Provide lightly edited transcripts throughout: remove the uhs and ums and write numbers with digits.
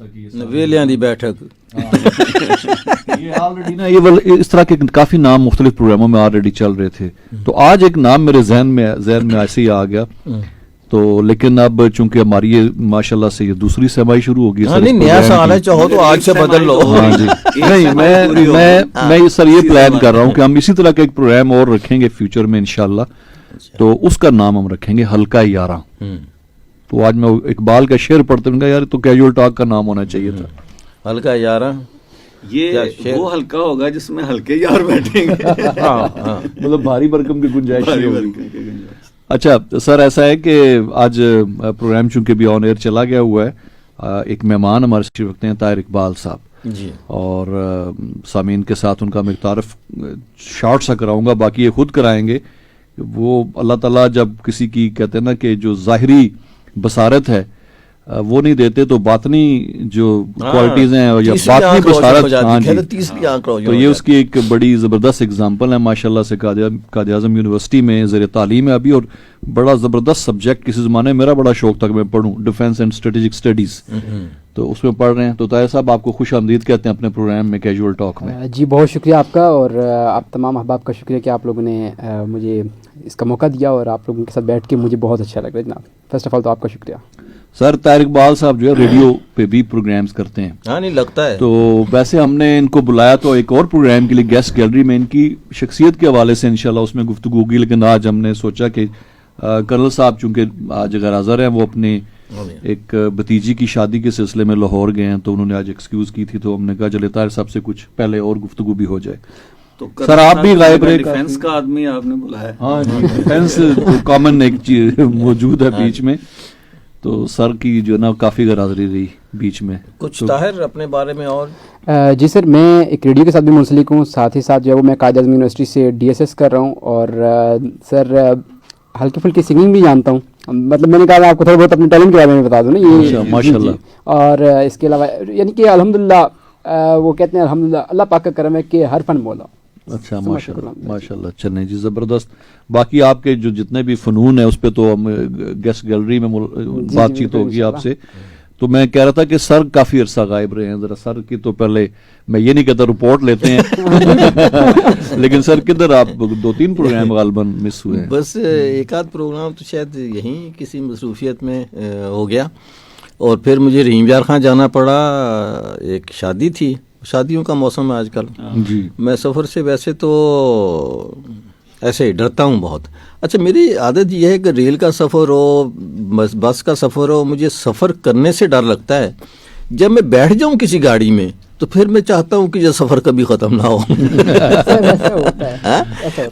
تھا کہ ویلیاں دی بیٹھک یہ آلریڈی نا یہ اس طرح کے کافی نام مختلف پروگراموں میں آلریڈی چل رہے تھے. تو آج ایک نام میرے ذہن میں ایسے ہی آ گیا تو, لیکن اب چونکہ ہماری یہ ماشاءاللہ سے یہ دوسری سمائی شروع ہوگی. نہیں نیا سال ہے, چاہو تو آج سے بدل لو. ہاں جی نہیں میں سر یہ پلان کر رہا ہوں کہ ہم اسی طرح کا ایک پروگرام اور رکھیں گے فیوچر میں انشاءاللہ. تو اس کا نام ہم رکھیں گے ہلکا یاراں. تو آج میں اقبال کا شعر پڑھتے ہوں گا یار تو کیجول ٹاک کا نام ہونا چاہیے تھا ہلکا یاراں. یہ وہ ہلکا ہوگا جس میں ہلکے یار بیٹھیں گے, مطلب بھاری بھرکم کی گنجائش نہیں ہوگی. اچھا سر ایسا ہے کہ آج پروگرام چونکہ بھی آن ایئر چلا گیا ہوا ہے, ایک مہمان ہمارے شریف رکھتے ہیں طاہر اقبال صاحب جی, اور سامعین کے ساتھ ان کا میں تعارف شارٹ سا کراؤں گا, باقی یہ خود کرائیں گے. وہ اللہ تعالیٰ جب کسی کی کہتے ہیں نا کہ جو ظاہری بصارت ہے وہ نہیں دیتے تو باطنی جو کوالٹیز ہیں یا باطنی بصارت, ہاں جی, تو یہ اس کی ایک بڑی زبردست اگزامپل ہے ماشاءاللہ سے. قائد اعظم یونیورسٹی میں زیر تعلیم ہے ابھی, اور بڑا زبردست سبجیکٹ کسی زمانے میں میرا بڑا شوق تھا کہ میں پڑھوں, ڈیفینس اینڈ اسٹریٹجک اسٹڈیز, تو اس میں پڑھ رہے ہیں. تو طاہر صاحب آپ کو خوش آمدید کہتے ہیں اپنے پروگرام میں کیجول ٹاک میں. جی بہت شکریہ آپ کا, اور آپ تمام احباب کا شکریہ کہ آپ لوگوں نے مجھے اس کا موقع دیا, اور آپ لوگوں کے ساتھ بیٹھ کے مجھے بہت اچھا لگ رہا ہے جناب. فرسٹ آف آل تو آپ کا شکریہ. سر طاہر اقبال صاحب جو ہے ریڈیو پہ بھی پروگرامز کرتے ہیں. ہاں نہیں لگتا ہے. تو ویسے ہم نے ان کو بلایا تو ایک اور پروگرام کے لیے گیسٹ گیلری میں ان کی شخصیت کے حوالے سے انشاءاللہ اس میں گفتگو ہوگی, لیکن آج ہم نے سوچا کہ کرنل صاحب چونکہ آج غیر حاضر ہیں, وہ اپنے ایک بھتیجی کی شادی کے سلسلے میں لاہور گئے ہیں, تو انہوں نے آج ایکسکیوز کی تھی, تو ہم نے کہا چلے طاہر صاحب سے کچھ پہلے اور گفتگو بھی ہو جائے. سر آپ بھی غائب رہے, ڈیفینس کا آدمی آپ نے بلایا. ہاں جی, ڈیفینس کامن ایک چیز موجود ہے بیچ میں, تو سر کی جو نا کافی غیر حاضری رہی بیچ میں. کچھ طاہر اپنے بارے میں اور؟ جی سر, میں ایک ریڈیو کے ساتھ بھی منسلک ہوں, ساتھ ہی ساتھ جو ہے وہ میں قائد اعظم یونیورسٹی سے DSS کر رہا ہوں, اور سر ہلکی پھلکی سنگنگ بھی جانتا ہوں. مطلب میں نے کہا آپ کو تھوڑا بہت اپنے ٹیلنٹ کے بارے میں بتا دوں نا یہ ماشاء اللہ. اور اس کے علاوہ یعنی کہ الحمدللہ وہ کہتے ہیں الحمدللہ اللہ پاک کا کرم ہے کہ ہر فن مولا. اچھا ماشاء اللہ, چلیں جی زبردست. باقی آپ کے جو جتنے بھی فنون ہیں اس پہ تو ہم گیسٹ گیلری میں بات چیت ہوگی آپ سے. تو میں کہہ رہا تھا کہ سر کافی عرصہ غائب رہے ہیں, ذرا سر کی تو پہلے میں یہ نہیں کہتا رپورٹ لیتے ہیں لیکن سر کدھر آپ 2-3 پروگرام غالباً مس ہوئے ہیں. بس ایک آدھ پروگرام تو شاید یہیں کسی مصروفیت میں ہو گیا, اور پھر مجھے رحیم یار خان جانا پڑا, ایک شادی تھی, شادیوں کا موسم ہے آج کل جی. میں سفر سے ویسے تو ایسے ہی ڈرتا ہوں بہت. اچھا میری عادت یہ ہے کہ ریل کا سفر ہو, بس کا سفر ہو, مجھے سفر کرنے سے ڈر لگتا ہے. جب میں بیٹھ جاؤں کسی گاڑی میں تو پھر میں چاہتا ہوں کہ یہ سفر کبھی ختم نہ ہو.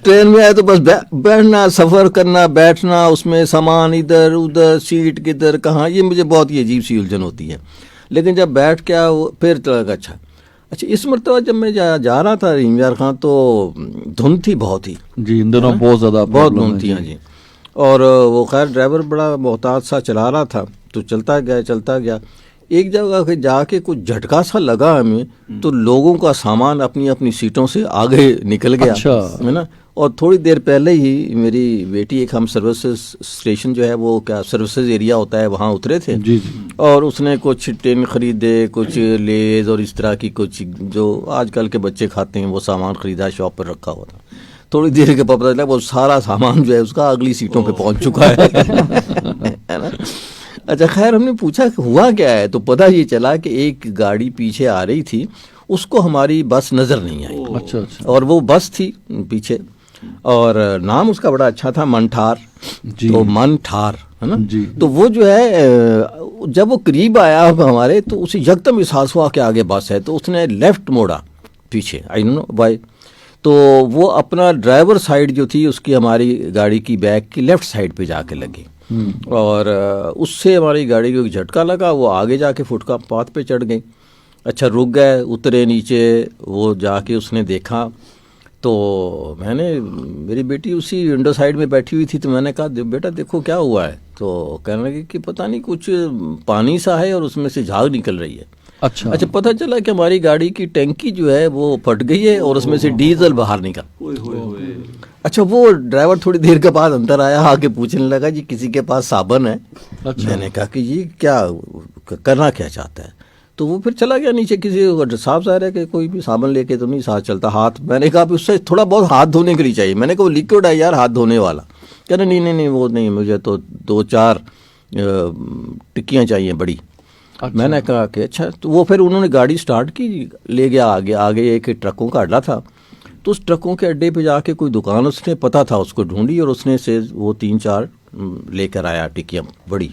ٹرین میں آئے تو بس بیٹھنا, سفر کرنا, بیٹھنا, اس میں سامان ادھر ادھر, سیٹ کدھر کہاں, یہ مجھے بہت ہی عجیب سی الجھن ہوتی ہے. لیکن جب بیٹھ کے پھر لگا اچھا. اس مرتبہ جب میں جا رہا تھا رحیم یار خان تو دھند تھی بہت ہی جی, ان دنوں بہت زیادہ بہت دھند تھی. ہاں جی, اور وہ خیر ڈرائیور بڑا محتاط سا چلا رہا تھا, تو چلتا گیا. ایک جگہ جا کے کچھ جھٹکا سا لگا ہمیں, تو لوگوں کا سامان اپنی اپنی سیٹوں سے آگے نکل گیا ہے نا. اور تھوڑی دیر پہلے ہی میری بیٹی, ایک ہم سروسز اسٹیشن جو ہے وہ کیا سروسز ایریا ہوتا ہے وہاں اترے تھے, اور اس نے کچھ ٹین خریدے, کچھ لیز اور اس طرح کی کچھ جو آج کل کے بچے کھاتے ہیں وہ سامان خریدا, شاپ پر رکھا ہوا تھا. تھوڑی دیر کے پتہ چلا وہ سارا سامان جو ہے اس کا اگلی سیٹوں پہ پہنچ چکا ہے نا. اچھا خیر ہم نے پوچھا کہ ہوا کیا ہے, تو پتہ یہ چلا کہ ایک گاڑی پیچھے آ رہی تھی, اس کو ہماری بس نظر نہیں آئی. اچھا, اور وہ بس تھی پیچھے, اور نام اس کا بڑا اچھا تھا, منٹھار. تو منٹھار ہے نا. تو وہ جو ہے جب وہ قریب آیا ہمارے تو اسے یکدم احساس ہوا کہ آگے بس ہے, تو اس نے لیفٹ موڑا پیچھے, آئی ڈونٹ نو وائی. تو وہ اپنا ڈرائیور سائیڈ جو تھی اس کی ہماری گاڑی کی بیک کی لیفٹ سائیڈ پہ جا کے لگی, اور اس سے ہماری گاڑی کو ایک جھٹکا لگا, وہ آگے جا کے فٹ پاتھ پہ چڑھ گئی. اچھا رک گئے, اترے نیچے, وہ جا کے اس نے دیکھا, تو میں نے, میری بیٹی اسی ونڈو سائڈ میں بیٹھی ہوئی تھی, تو میں نے کہا بیٹا دیکھو کیا ہوا ہے. تو کہنے لگے کہ پتہ نہیں کچھ پانی سا ہے اور اس میں سے جھاگ نکل رہی ہے. اچھا پتہ چلا کہ ہماری گاڑی کی ٹینکی جو ہے وہ پھٹ گئی ہے اور اس میں سے ڈیزل باہر نکل. اچھا وہ ڈرائیور تھوڑی دیر کے بعد اندر آیا, آ کے پوچھنے لگا جی کسی کے پاس صابن ہے. میں نے کہا کہ جی کیا کرنا کیا چاہتا ہے. تو وہ پھر چلا گیا نیچے. کسی صاحب ظاہر ہے کہ کوئی بھی صابن لے کے تو نہیں ساتھ چلتا. ہاتھ میں نے کہا اس سے تھوڑا بہت ہاتھ دھونے کے لیے چاہیے. میں نے کہا وہ لیکوڈ ہے یار ہاتھ دھونے والا. کہنا نہیں وہ نہیں, مجھے تو 2-4 ٹکیاں چاہیے بڑی. میں نے کہا کہ اچھا. تو وہ پھر انہوں نے گاڑی سٹارٹ کی, لے گیا آگے ایک ٹرکوں کا اڈا تھا. تو اس ٹرکوں کے اڈے پہ جا کے کوئی دکان اس نے پتہ تھا اس کو ڈھونڈی, اور اس نے سے وہ 3-4 لے کر آیا ٹکیاں بڑی.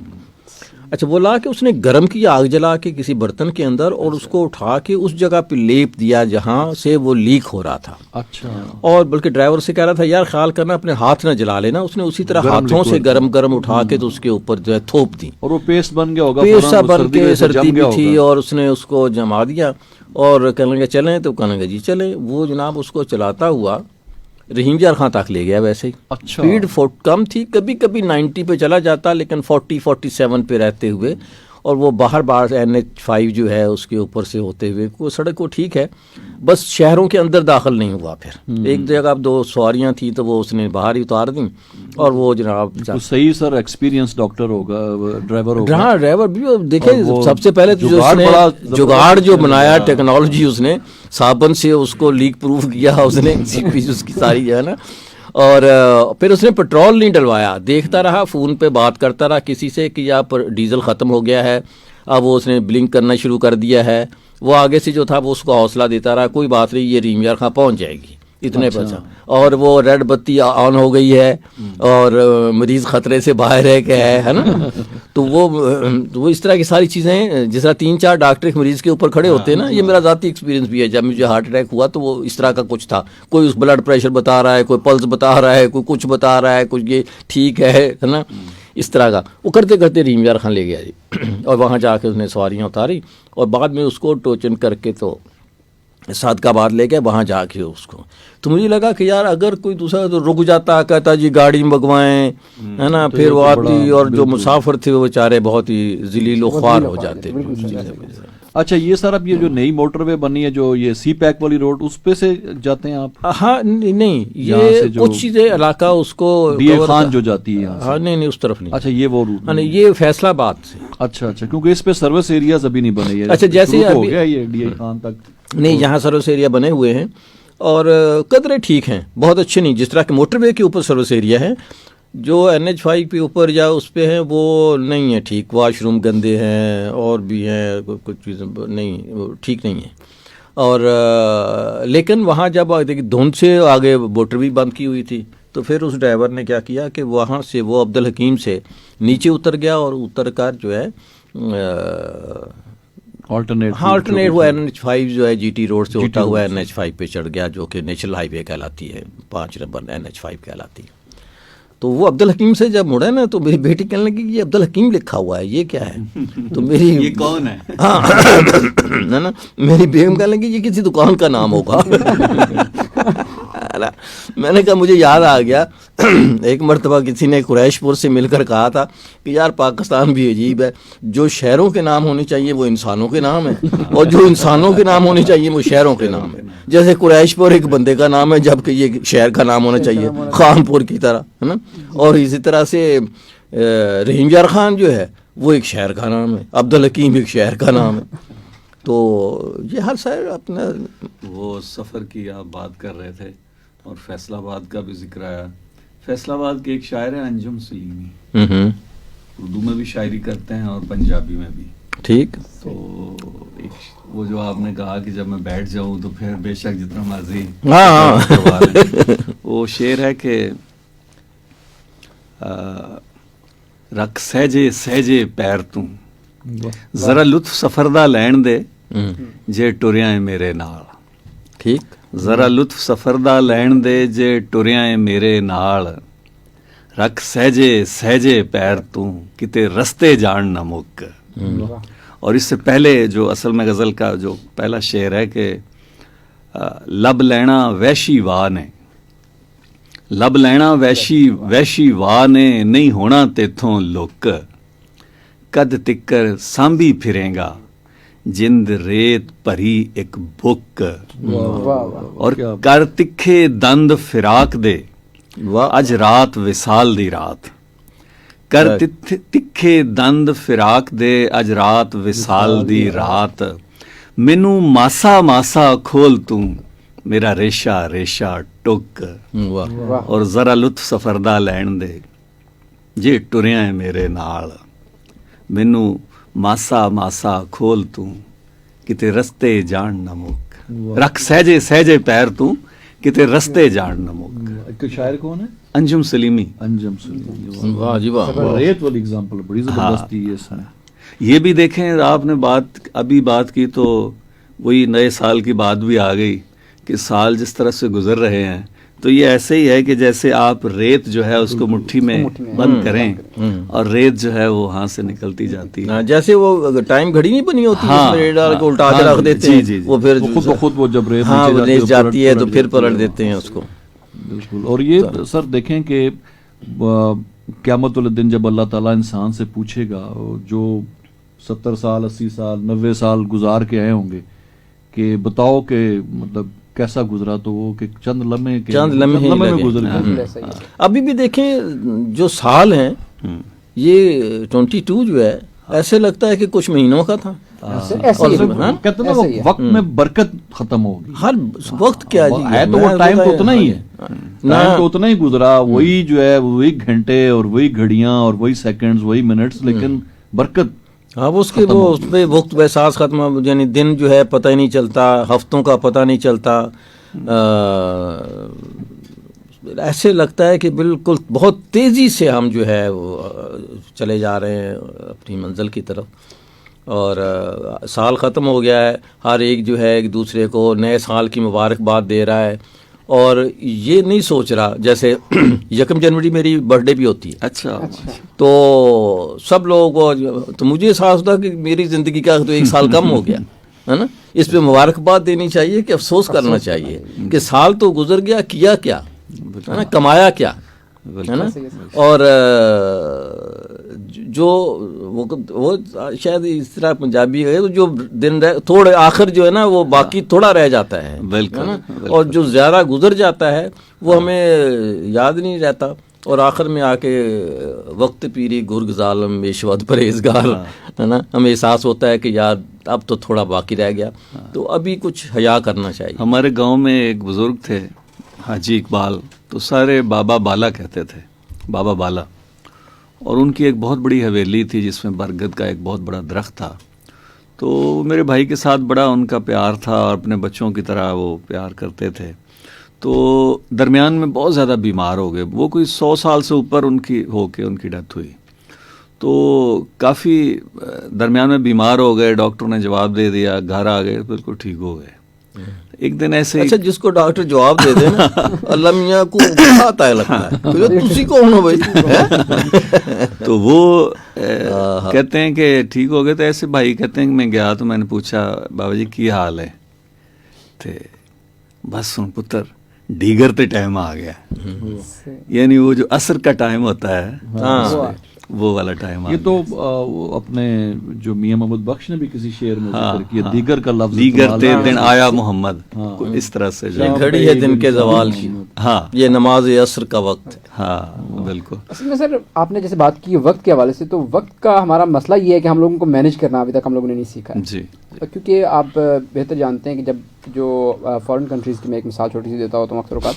اچھا وہ لا کے اس نے گرم کیا, آگ جلا کے کسی برتن کے اندر, اور اس کو اٹھا کے اس جگہ پہ لیپ دیا جہاں سے وہ لیک ہو رہا تھا. اچھا. اور بلکہ ڈرائیور سے کہہ رہا تھا یار خیال کرنا اپنے ہاتھ نہ جلا لینا. اس نے اسی طرح ہاتھوں سے گرم اٹھا کے تو اس کے اوپر جو ہے تھوپ دی, اور وہ پیسٹ بن گیا ہوگا, پیسٹ سا بن کے, سردی بھی تھی, اور اس نے اس کو جما دیا. اور کہنے لگے چلیں, تو کہنے لگے جی چلیں. وہ جناب اس کو چلاتا ہوا رحیم یار خان تک لے گیا. ویسے ہی اسپیڈ کم تھی, کبھی کبھی 90 پہ چلا جاتا, لیکن 40-47 پہ رہتے ہوئے. اور وہ باہر NH5 جو ہے اس کے اوپر سے ہوتے ہوئے وہ سڑک کو ٹھیک ہے, بس شہروں کے اندر داخل نہیں ہوا. پھر ایک جگہ 2 سواریاں تھیں تو وہ اس نے باہر ہی اتار دیں. اور وہ جناب صحیح سر ایکسپیرینس ڈاکٹر ہوگا, ڈرائیور ہوگا. ہاں ڈرائیور بھی. دیکھیں سب سے پہلے تو جگاڑ جو بنایا ٹیکنالوجی, اس نے صابن سے اس کو لیک پروف کیا اس نے, اس کی ساری جو ہے نا. اور پھر اس نے پیٹرول نہیں ڈلوایا, دیکھتا رہا, فون پہ بات کرتا رہا کسی سے کہ یہاں پر ڈیزل ختم ہو گیا ہے. اب وہ اس نے بلنک کرنا شروع کر دیا ہے. وہ آگے سے جو تھا وہ اس کو حوصلہ دیتا رہا, کوئی بات نہیں یہ رحیم یار خان پہنچ جائے گی اتنے پیسہ. اور وہ ریڈ بتی آن ہو گئی ہے, اور مریض خطرے سے باہر ہے نا. تو وہ اس طرح کی ساری چیزیں, جس طرح 3-4 ڈاکٹر ایک مریض کے اوپر کھڑے ہوتے ہیں نا. یہ میرا ذاتی ایکسپیرینس بھی ہے, جب مجھے ہارٹ اٹیک ہوا تو وہ اس طرح کا کچھ تھا. کوئی اس بلڈ پریشر بتا رہا ہے, کوئی پلس بتا رہا ہے, کوئی کچھ بتا رہا ہے, کچھ یہ ٹھیک ہے نا, اس طرح کا. وہ کرتے کرتے رحیم یار خان لے گیا جی. اور وہاں جا کے اس نے سواریاں اتاری, اور بعد میں اس کو ٹوچن کر کے تو صادقآباد لے گئے. وہاں جا کے اس کو تو مجھے لگا کہ یار اگر کوئی دوسرا تو رک جاتا, کہتا جی گاڑی منگوائیں, ہے نا. پھر وہ آدمی اور جو مسافر تھے وہ بیچارے بہت ہی ذلیل و خوار ہو جاتے. اچھا یہ سر اب یہ جو نئی موٹر وے بنی ہے, جو یہ سی پیک والی روڈ, اس پہ سے جاتے ہیں آپ؟ ہاں نہیں, یہ کچھ چیزیں علاقہ اس کو ڈی اے خان جو جاتی ہے. ہاں نہیں اس طرف نہیں. اچھا یہ وہ روٹ نہیں, یہ فیصلہ آباد سے. اچھا کیونکہ اس پہ سروس ایریاز ابھی نہیں بنے. اچھا جیسے ہو گیا یہ ڈی اے خان تک نہیں, یہاں سروس ایریا بنے ہوئے ہیں, اور قدرے ٹھیک ہیں, بہت اچھے نہیں. جس طرح کہ موٹر وے کے اوپر سروس ایریا ہے, جو NH5 پہ اوپر یا اس پہ ہیں وہ نہیں ہے ٹھیک. واش روم گندے ہیں, اور بھی ہیں کچھ چیزیں نہیں ٹھیک نہیں ہیں. اور لیکن وہاں جب دھند سے آگے موٹر بھی بند کی ہوئی تھی, تو پھر اس ڈرائیور نے کیا کیا کہ وہاں سے وہ عبدالحکیم سے نیچے اتر گیا, اور اتر کر جو ہے آلٹرنیٹ وہ NH5 جو ہے GT روڈ سے ہوتا ہوا NH5 پہ چڑھ گیا, جو کہ نیشنل ہائی وے کہلاتی ہے, 5 نمبر NH5 کہلاتی ہے. تو وہ عبدالحکیم سے جب مڑا نا, تو میری بیٹی کہنے لگی یہ عبدالحکیم لکھا ہوا ہے, یہ کیا ہے؟ تو میری یہ کون ہے؟ ہاں نا, میری بیگم کہنے لگی یہ کسی دکان کا نام ہوگا. میں نے کہا مجھے یاد آ گیا, ایک مرتبہ کسی نے قریش پور سے مل کر کہا تھا کہ یار پاکستان بھی عجیب ہے, جو شہروں کے نام ہونے چاہیے وہ انسانوں کے نام ہیں, اور جو انسانوں کے نام ہونے چاہیے وہ شہروں کے نام ہیں. جیسے قریش پور ایک بندے کا نام ہے, جبکہ یہ شہر کا نام ہونا چاہیے, خان پور کی طرح, ہے نا. اور اسی طرح سے رحیم یار خان جو ہے وہ ایک شہر کا نام ہے, عبدالحکیم ایک شہر کا نام ہے. تو یہ ہر شہر اپنا. وہ سفر کی آپ بات کر رہے تھے, اور فیصل آباد کا بھی ذکر آیا. فیصل آباد کے ایک شاعر ہیں انجم سلیمی, اردو میں بھی شاعری کرتے ہیں اور پنجابی میں بھی. ٹھیک. تو وہ جو آپ نے کہا کہ جب میں بیٹھ جاؤں تو پھر بے شک جتنا مرضی, وہ شعر ہے کہ رکھ سہجے سہجے پیر تو ذرا لطف سفر دا لین دے جے ٹریاں ہے میرے نال. ٹھیک. ذرا لطف سفر دا لین دے جے ٹریاں ہے میرے نال, رکھ سہجے سہجے پیر تو کتے رستے جان نہ مک. اور اس سے پہلے جو اصل میں غزل کا جو پہلا شعر ہے کہ لب لینا ویشی واہ نے, لب لینا ویشی واہ نے نہیں ہونا تیتھوں لک, کد تکر سانبھی پھریں گا جند ریت پری ایک بک, اور کر تکھے دند فراق دے اج رات وصال دی رات, ਕਰ ਤਿੱਖੇ ਦੰਦ ਫਿਰਾਕ ਦੇ ਅਜ ਰਾਤ ਵਿਸਾਲ ਦੀ ਰਾਤ, ਮੈਨੂੰ ਮਾਸਾ ਮਾਸਾ ਖੋਲ ਤੂੰ ਮੇਰਾ ਰੇਸ਼ਾ ਰੇਸ਼ਾ ਟੁੱਕ, ਔਰ ਜ਼ਰਾ ਲੁਤਫ ਸਫਰ ਦਾ ਲੈਣ ਦੇ ਜੇ ਟੁਰਿਆ ਹੈ ਮੇਰੇ ਨਾਲ, ਮੈਨੂੰ ਮਾਸਾ ਮਾਸਾ ਖੋਲ ਤੂੰ ਕਿਤੇ ਰਸਤੇ ਜਾਣ ਨਾ ਮੁੱਕ, ਰੱਖ ਸਹਿਜੇ ਸਹਿਜੇ ਪੈਰ ਤੂੰ ਕਿਤੇ ਰਸਤੇ ਜਾਣ ਨਾ ਮੁੱਕ. ایک شاعر کون ہے؟ انجم سلیمی. انجم سلیمی. واہ جی واہ. ریت والی اگزامپل بڑی زبردست تھی اس میں. یہ بھی دیکھیں آپ نے ابھی بات کی تو وہی نئے سال کی بات بھی آ گئی کہ سال جس طرح سے گزر رہے ہیں تو یہ ایسے ہی ہے کہ جیسے آپ ریت جو ہے اس کو مٹھی میں بند کریں اور ریت جو ہے وہ ہاں سے نکلتی جاتی ہے. جیسے وہ ٹائم گھڑی نہیں بنی ہوتی اس میں ریت ڈال کے الٹا کے رکھ دیتے ہیں, وہ پھر خود بخود وہ جب ریت جاتی ہے تو پھر پلٹ دیتے ہیں اس کو. بالکل. اور یہ سر دیکھیں کہ قیامت والے دن جب اللہ تعالیٰ انسان سے پوچھے گا, جو 70 سال 80 سال 90 سال گزار کے آئے ہوں گے کہ بتاؤ کہ مطلب کیسا گزرا, تو وہ کہ چند لمحے میں گزر گئے. ابھی بھی دیکھیں جو سال ہیں یہ 22 جو ہے ایسے لگتا ہے کہ کچھ مہینوں کا تھا. کہتے ہیں وقت میں برکت ختم ہوگی. ہر وقت کیا جی ہے تو وہ ٹائم تو اتنا ہی ہے, ٹائم تو اتنا ہی گزرا, وہی جو ہے وہی گھنٹے اور وہی گھڑیاں اور وہی سیکنڈز وہی منٹس, لیکن برکت اب اس کے وہ اس پہ وقت احساس ختم, یعنی دن جو ہے پتہ ہی نہیں چلتا, ہفتوں کا پتہ نہیں چلتا, ایسے لگتا ہے کہ بالکل بہت تیزی سے ہم جو ہے وہ چلے جا رہے ہیں اپنی منزل کی طرف. اور سال ختم ہو گیا ہے, ہر ایک جو ہے ایک دوسرے کو نئے سال کی مبارکباد دے رہا ہے, اور یہ نہیں سوچ رہا جیسے 1 جنوری میری برتھ ڈے بھی ہوتی ہے. اچھا تو سب لوگوں کو تو مجھے احساس ہوتا کہ میری زندگی کا تو 1 سال کم ہو گیا ہے نا, اس پہ مبارکباد دینی چاہیے کہ افسوس کرنا چاہیے کہ سال تو گزر گیا, کیا کیا ہے نا, کمایا کیا ہے نا. اور جو وہ شاید اس طرح پنجابی ہے تو جو دن تھوڑے آخر جو ہے نا وہ باقی تھوڑا رہ جاتا ہے, بالکل, اور جو زیادہ گزر جاتا ہے وہ ہمیں یاد نہیں رہتا, اور آخر میں آ کے وقت پیری گرگ ظالم بیشود پرہیزگار ہے نا, ہمیں احساس ہوتا ہے کہ یار اب تو تھوڑا باقی رہ گیا, تو ابھی کچھ حیا کرنا چاہیے. ہمارے گاؤں میں ایک بزرگ تھے حاجی اقبال, تو سارے بابا بالا کہتے تھے, بابا بالا, اور ان کی ایک بہت بڑی حویلی تھی جس میں برگد کا ایک بہت بڑا درخت تھا. تو میرے بھائی کے ساتھ بڑا ان کا پیار تھا اور اپنے بچوں کی طرح وہ پیار کرتے تھے. تو درمیان میں بہت زیادہ بیمار ہو گئے, وہ کوئی 100 سال سے اوپر ان کی ڈیتھ ہوئی. تو کافی درمیان میں بیمار ہو گئے, ڈاکٹر نے جواب دے دیا, گھر آ گئے, بالکل ٹھیک ہو گئے. ایک دن ایسے اچھا جس کو ڈاکٹر جواب دے دے نا اللہ میاں کو آتا ہے لگتا ہے تسی کون ہو بھائی. تو وہ کہتے ہیں کہ ٹھیک ہو گئے. تو ایسے بھائی کہتے ہیں کہ میں گیا تو میں نے پوچھا بابا جی کی حال ہے, تھے بس سن پتر ڈیگر تے ٹائم آ گیا, یعنی وہ جو عصر کا ٹائم ہوتا ہے وہ والا ٹائم. یہ تو اپنے جو میاں محمد بخش نے بھی کسی شعر میں ذکر کیا, دیگر کا لفظ دیگر تے دن آیا محمد, اس طرح سے یہ گھڑی ہے دن کے زوال کی, ہاں یہ نماز عصر کا وقت ہے. ہاں بالکل. اصل میں سر آپ نے جیسے بات کی وقت کے حوالے سے, تو وقت کا ہمارا مسئلہ یہ ہے کہ ہم لوگوں کو مینیج کرنا ابھی تک ہم لوگوں نے نہیں سیکھا جی, کیونکہ آپ بہتر جانتے ہیں کہ جب جو فارن کنٹریز کی میں ایک مثال چھوٹی سی دیتا ہوتا ہوں اکثر اوقات,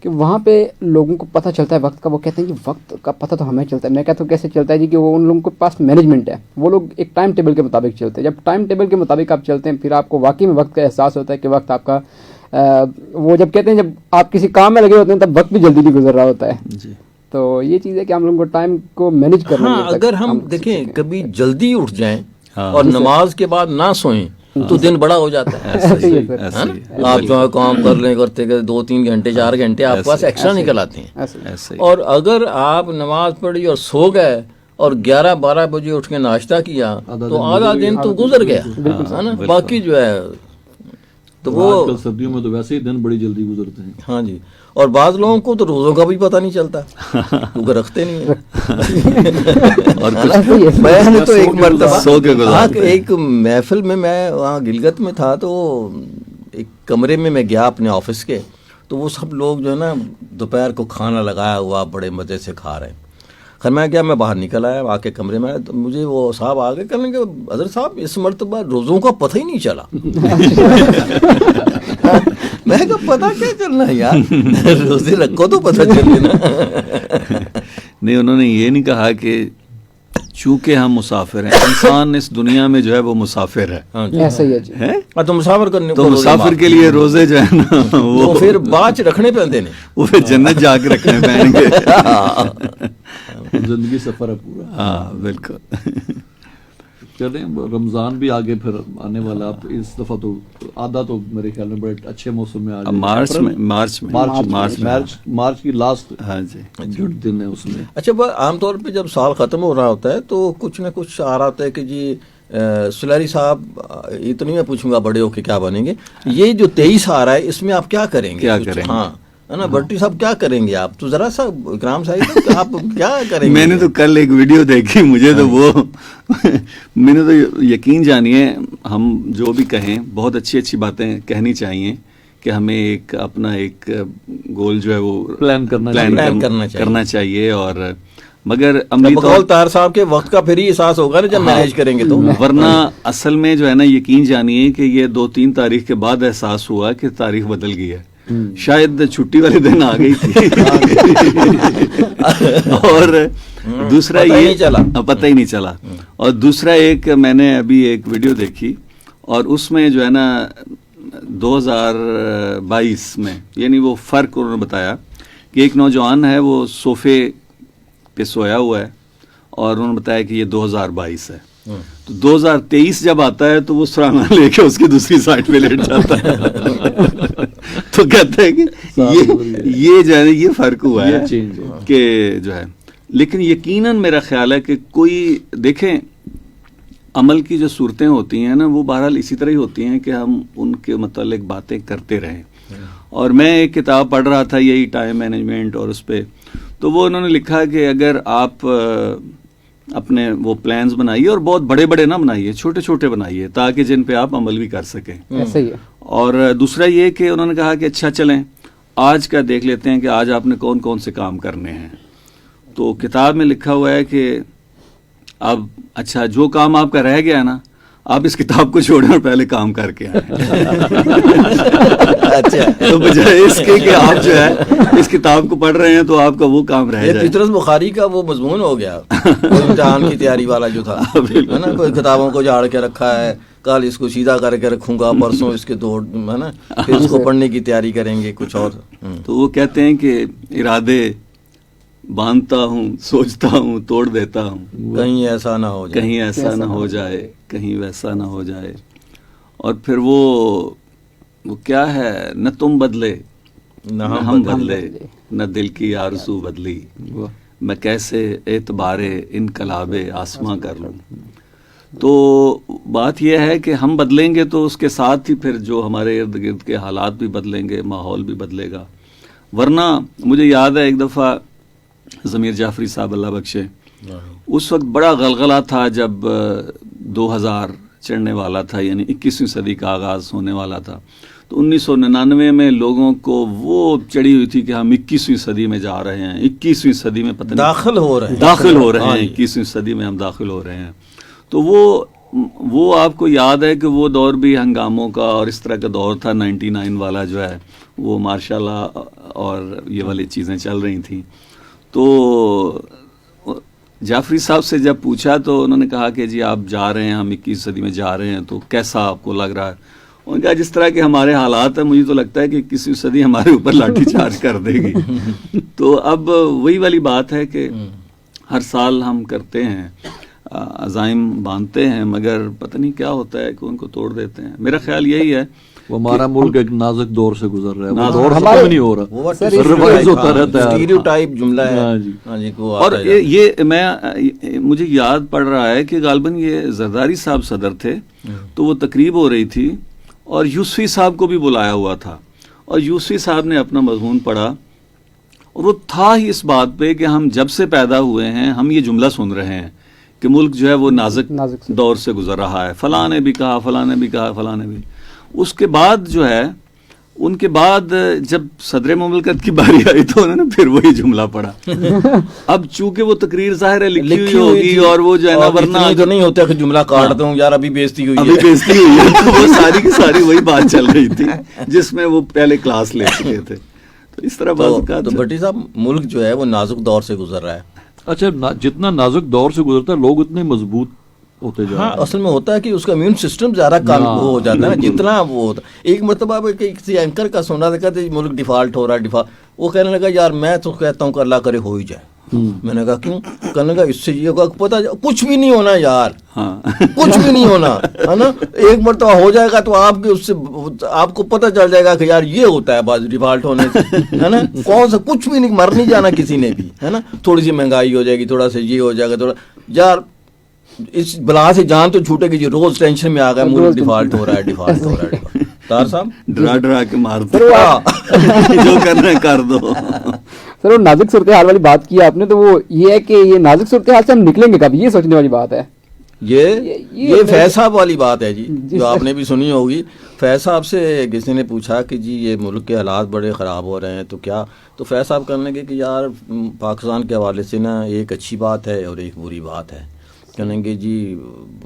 کہ وہاں پہ لوگوں کو پتہ چلتا ہے وقت کا, وہ کہتے ہیں کہ وقت کا پتہ تو ہمیں چلتا ہے. میں کہتا ہوں کیسے چلتا ہے جی, کہ وہ ان لوگوں کے پاس مینجمنٹ ہے, وہ لوگ ایک ٹائم ٹیبل کے مطابق چلتے ہیں. جب ٹائم ٹیبل کے مطابق آپ چلتے ہیں پھر آپ کو واقعی میں وقت کا احساس ہوتا ہے کہ وقت آپ کا وہ جب کہتے ہیں جب آپ کسی کام میں لگے ہوتے ہیں تب وقت بھی جلدی نہیں گزر رہا ہوتا ہے. تو یہ چیز ہے کہ ہم لوگوں کو ٹائم کو مینیج کرنا. ہاں اگر ہم دیکھیں کبھی جلدی اٹھ جائیں اور نماز کے بعد نہ سوئیں تو دن بڑا ہو جاتا ہے. آپ جو کام کر لیں کرتے 2-3 گھنٹے 4 گھنٹے آپ کے پاس ایکسٹرا نکل آتے ہیں. اور اگر آپ نماز پڑھی اور سو گئے اور 11-12 بجے اٹھ کے ناشتہ کیا تو آدھا دن تو گزر گیا ہے نا. باقی جو ہے تو وہ سردیوں میں تو ویسے ہی دن بڑی جلدی گزرتے ہیں. ہاں جی, اور بعض لوگوں کو تو روزوں کا بھی پتہ نہیں چلتا کیونکہ رکھتے نہیں ہیں. اور میں نے تو ایک مرتبہ ایک محفل میں وہاں گلگت میں تھا, تو ایک کمرے میں گیا اپنے آفس کے, تو وہ سب لوگ جو ہے نا دوپہر کو کھانا لگایا ہوا بڑے مزے سے کھا رہے ہیں. خیر میں کیا، میں باہر نکل آیا، آ کے کمرے میں آیا تو مجھے وہ صاحب آ گئے کہنے کہ حضرت صاحب اس مرتبہ روزوں کا پتہ ہی نہیں چلا. میں کہا پتہ کیا چلنا ہے یار، روزے رکھو تو پتہ چلے نا. نہیں، انہوں نے یہ نہیں کہا کہ چونکہ ہم مسافر ہیں، انسان اس دنیا میں جو ہے وہ مسافر ہے. ایسا ہی ہے جی. تو مسافر کرنے تو مسافر کے لیے روزے جو ہے نا وہ پھر باچ رکھنے پہنتے نے، وہ پھر جنت جا کے رکھنے پہن گے. زندگی سفر ہے پورا. ہاں بالکل. چلیں رمضان بھی آگے پھر آنے والا. اب اس دفعہ تو آدھا تو میرے خیال میں بڑے اچھے موسم میں آ گئے. مارچ کی لاسٹ ہاں جی جو دن ہے اس میں. اچھا عام طور پہ جب سال ختم ہو رہا ہوتا ہے تو کچھ نہ کچھ آ رہا ہوتا ہے کہ جی سلاری صاحب، یہ تو نہیں میں پوچھوں گا بڑے ہو کے کیا بنیں گے، یہ جو 23 آ رہا ہے اس میں آپ کیا کریں گے؟ ہاں ہے نا، بھٹی صاحب کیا کریں گے آپ؟ تو ذرا سا اکرام صاحب آپ کیا کریں گے؟ میں نے تو کل ایک ویڈیو دیکھی، مجھے تو وہ میں نے تو یقین جانیے، ہم جو بھی کہیں بہت اچھی اچھی باتیں کہنی چاہیے کہ ہمیں ایک اپنا ایک گول جو ہے وہ پلان کرنا چاہیے. اور مگر بقول طاہر صاحب کے وقت کا پھر ہی احساس ہوگا نا جب مینیج کریں گے تو، ورنہ اصل میں جو ہے نا یقین جانیے کہ یہ 2-3 تاریخ کے بعد احساس ہوا کہ تاریخ بدل گئی ہے. شاید چھٹی والے دن آ گئی تھی اور دوسرا یہ پتہ ہی نہیں چلا. اور دوسرا ایک میں نے ابھی ایک ویڈیو دیکھی اور اس میں جو ہے نا 2022 میں، یعنی وہ فرق انہوں نے بتایا کہ ایک نوجوان ہے وہ صوفے پہ سویا ہوا ہے اور انہوں نے بتایا کہ یہ 2022 ہے. تو 2023 جب آتا ہے تو وہ سرانا لے کے اس کی دوسری سائڈ پہ لیٹ جاتا ہے. تو کہتے ہیں کہ یہ جو ہے یہ فرق ہوا ہے کہ جو ہے. لیکن یقیناً میرا خیال ہے کہ کوئی دیکھیں عمل کی جو صورتیں ہوتی ہیں نا وہ بہرحال اسی طرح ہی ہوتی ہیں کہ ہم ان کے متعلق باتیں کرتے رہیں. اور میں ایک کتاب پڑھ رہا تھا یہی ٹائم مینجمنٹ، اور اس پہ تو وہ انہوں نے لکھا کہ اگر آپ اپنے وہ پلانز بنائیے اور بہت بڑے بڑے نہ بنائیے، چھوٹے چھوٹے بنائیے تاکہ جن پہ آپ عمل بھی کر سکیں. ایسا ہی ہے. اور دوسرا یہ کہ انہوں نے کہا کہ اچھا چلیں آج کا دیکھ لیتے ہیں کہ آج آپ نے کون کون سے کام کرنے ہیں. تو کتاب میں لکھا ہوا ہے کہ اب اچھا جو کام آپ کا رہ گیا ہے نا، آپ اس کتاب کو چھوڑیں اور پہلے کام کر کے آئیں. اچھا، تو بجائے اس کے کہ آپ جو ہے اس کتاب کو پڑھ رہے ہیں تو آپ کا وہ کام رہ جائے. فطرت بخاری کا وہ مضمون ہو گیا امتحان کی تیاری والا جو تھا ہے نا، کوئی کتابوں کو جھاڑ کے رکھا ہے، کل اس کو سیدھا کر کے رکھوں گا، پرسوں اس کے دوڑ ہے نا، پھر اس کو پڑھنے کی تیاری کریں گے کچھ اور. تو وہ کہتے ہیں کہ ارادے باندھتا ہوں، سوچتا ہوں، توڑ دیتا ہوں، کہیں ایسا نہ ہو جائے، کہیں ایسا نہ ہو جائے، کہیں ویسا نہ ہو جائے. اور پھر وہ کیا ہے، نہ تم بدلے نہ ہم بدلے، نہ دل کی آرزو بدلی، میں کیسے اعتبار انقلاب آسماں کر لوں. تو بات یہ ہے کہ ہم بدلیں گے تو اس کے ساتھ ہی پھر جو ہمارے ارد گرد کے حالات بھی بدلیں گے، ماحول بھی بدلے گا. ورنہ مجھے یاد ہے ایک دفعہ ضمیر جعفری صاحب اللہ بخشے، اس وقت بڑا غلغلہ تھا جب 2000 چڑھنے والا تھا، یعنی 21ویں صدی کا آغاز ہونے والا تھا. تو 1999 میں لوگوں کو وہ چڑھی ہوئی تھی کہ ہم 21ویں صدی میں جا رہے ہیں، 21ویں صدی میں پتہ نہیں داخل ہو رہے ہیں 21ویں صدی میں ہم داخل ہو رہے ہیں. تو وہ آپ کو یاد ہے کہ وہ دور بھی ہنگاموں کا اور اس طرح کا دور تھا، 99 والا جو ہے وہ ماشاء اللہ اور یہ والی چیزیں چل رہی تھیں. تو جعفری صاحب سے جب پوچھا تو انہوں نے کہا کہ جی آپ جا رہے ہیں، ہم 21 صدی میں جا رہے ہیں، تو کیسا آپ کو لگ رہا ہے؟ انہوں نے کہا جس طرح کے ہمارے حالات ہیں مجھے تو لگتا ہے کہ 21ویں صدی ہمارے اوپر لاٹھی چارج کر دے گی. تو اب وہی والی بات ہے کہ ہر سال ہم کرتے ہیں، عزائم باندھتے ہیں، مگر پتہ نہیں کیا ہوتا ہے کہ ان کو توڑ دیتے ہیں. میرا خیال یہی ہے وہ ہمارا ملک ایک نازک دور سے گزر رہا ہے، دور ختم نہیں ہو رہا، ریوائز ہوتا رہتا ہے، اسٹیریوٹائپ جملہ ہے. اور یہ مجھے یاد پڑ رہا ہے کہ غالباً یہ زرداری صاحب صدر تھے، تو وہ تقریب ہو رہی تھی اور یوسفی صاحب کو بھی بلایا ہوا تھا، اور یوسفی صاحب نے اپنا مضمون پڑھا اور وہ تھا ہی اس بات پہ کہ ہم جب سے پیدا ہوئے ہیں ہم یہ جملہ سن رہے ہیں کہ ملک جو ہے وہ نازک دور سے گزر رہا ہے. فلاں نے بھی کہا، فلاں نے بھی کہا، فلاں نے بھی. اس کے بعد جو ہے ان کے بعد جب صدر مملکت کی باری آئی تو انہوں نے پھر وہی جملہ پڑھا. اب چونکہ وہ تقریر ظاہر ہے لکھی ہوئی ہوگی اور وہ جو ہے نا ورنہ تو نہیں ہوتا کہ جملہ کاٹ دوں یار ابھی بےزتی ہوئی ہے تو وہ ساری کی ساری وہی بات چل رہی تھی جس میں وہ پہلے کلاس لے چکے تھے. تو اس طرح تو بھٹی صاحب ملک جو ہے وہ نازک دور سے گزر رہا ہے. اچھا جتنا نازک دور سے گزرتا ہے لوگ اتنے مضبوط ہوتے جا رہے ہیں. اصل میں ہوتا ہے کہ اس کا امیون سسٹم زیادہ کام ہو جاتا ہے جتنا وہ ہوتا. ایک مرتبہ کسی اینکر کا سنا تھا کہتے ملک ڈیفالٹ ہو رہا ہے وہ کہنے لگا یار میں تو کہتا ہوں کہ اللہ کرے ہو ہی جائے. میں نے کہا کیوں؟ کہنے لگا اس سے یہ ہوگا پتا کچھ بھی نہیں ہونا یار, کچھ بھی نہیں ہونا ہے نا. ایک مرتبہ ہو جائے گا تو آپ کے اس سے آپ کو پتہ چل جائے گا کہ یار یہ ہوتا ہے بعض ڈیفالٹ ہونے سے ہے نا. کون سا کچھ بھی نہیں, مر نہیں جانا کسی نے بھی ہے نا. تھوڑی سی مہنگائی ہو جائے گی, تھوڑا سا یہ ہو جائے گا, تھوڑا یار اس بلا سے جان تو چھوٹے گی. روز ٹینشن میں آ گیا ملک ڈیفالٹ ہو رہا ہے ڈیفالٹ ہو رہا ہے. طاہر صاحب ڈرا ڈرا کے مارتے جو کرنا ہے کر دو. سر وہ نازک صورتحال والی بات کی آپ نے, تو وہ یہ ہے کہ یہ نازک صورتحال سے ہم نکلیں گے کب, یہ سوچنے والی بات ہے. یہ فیض صاحب والی بات ہے جی جو آپ نے بھی سنی ہوگی. فیض صاحب سے کسی نے پوچھا کہ جی یہ ملک کے حالات بڑے خراب ہو رہے ہیں تو کیا, تو فیض صاحب کہنے لگے کہ یار پاکستان کے حوالے سے نا ایک اچھی بات ہے اور ایک بری بات ہے. کہیں گے جی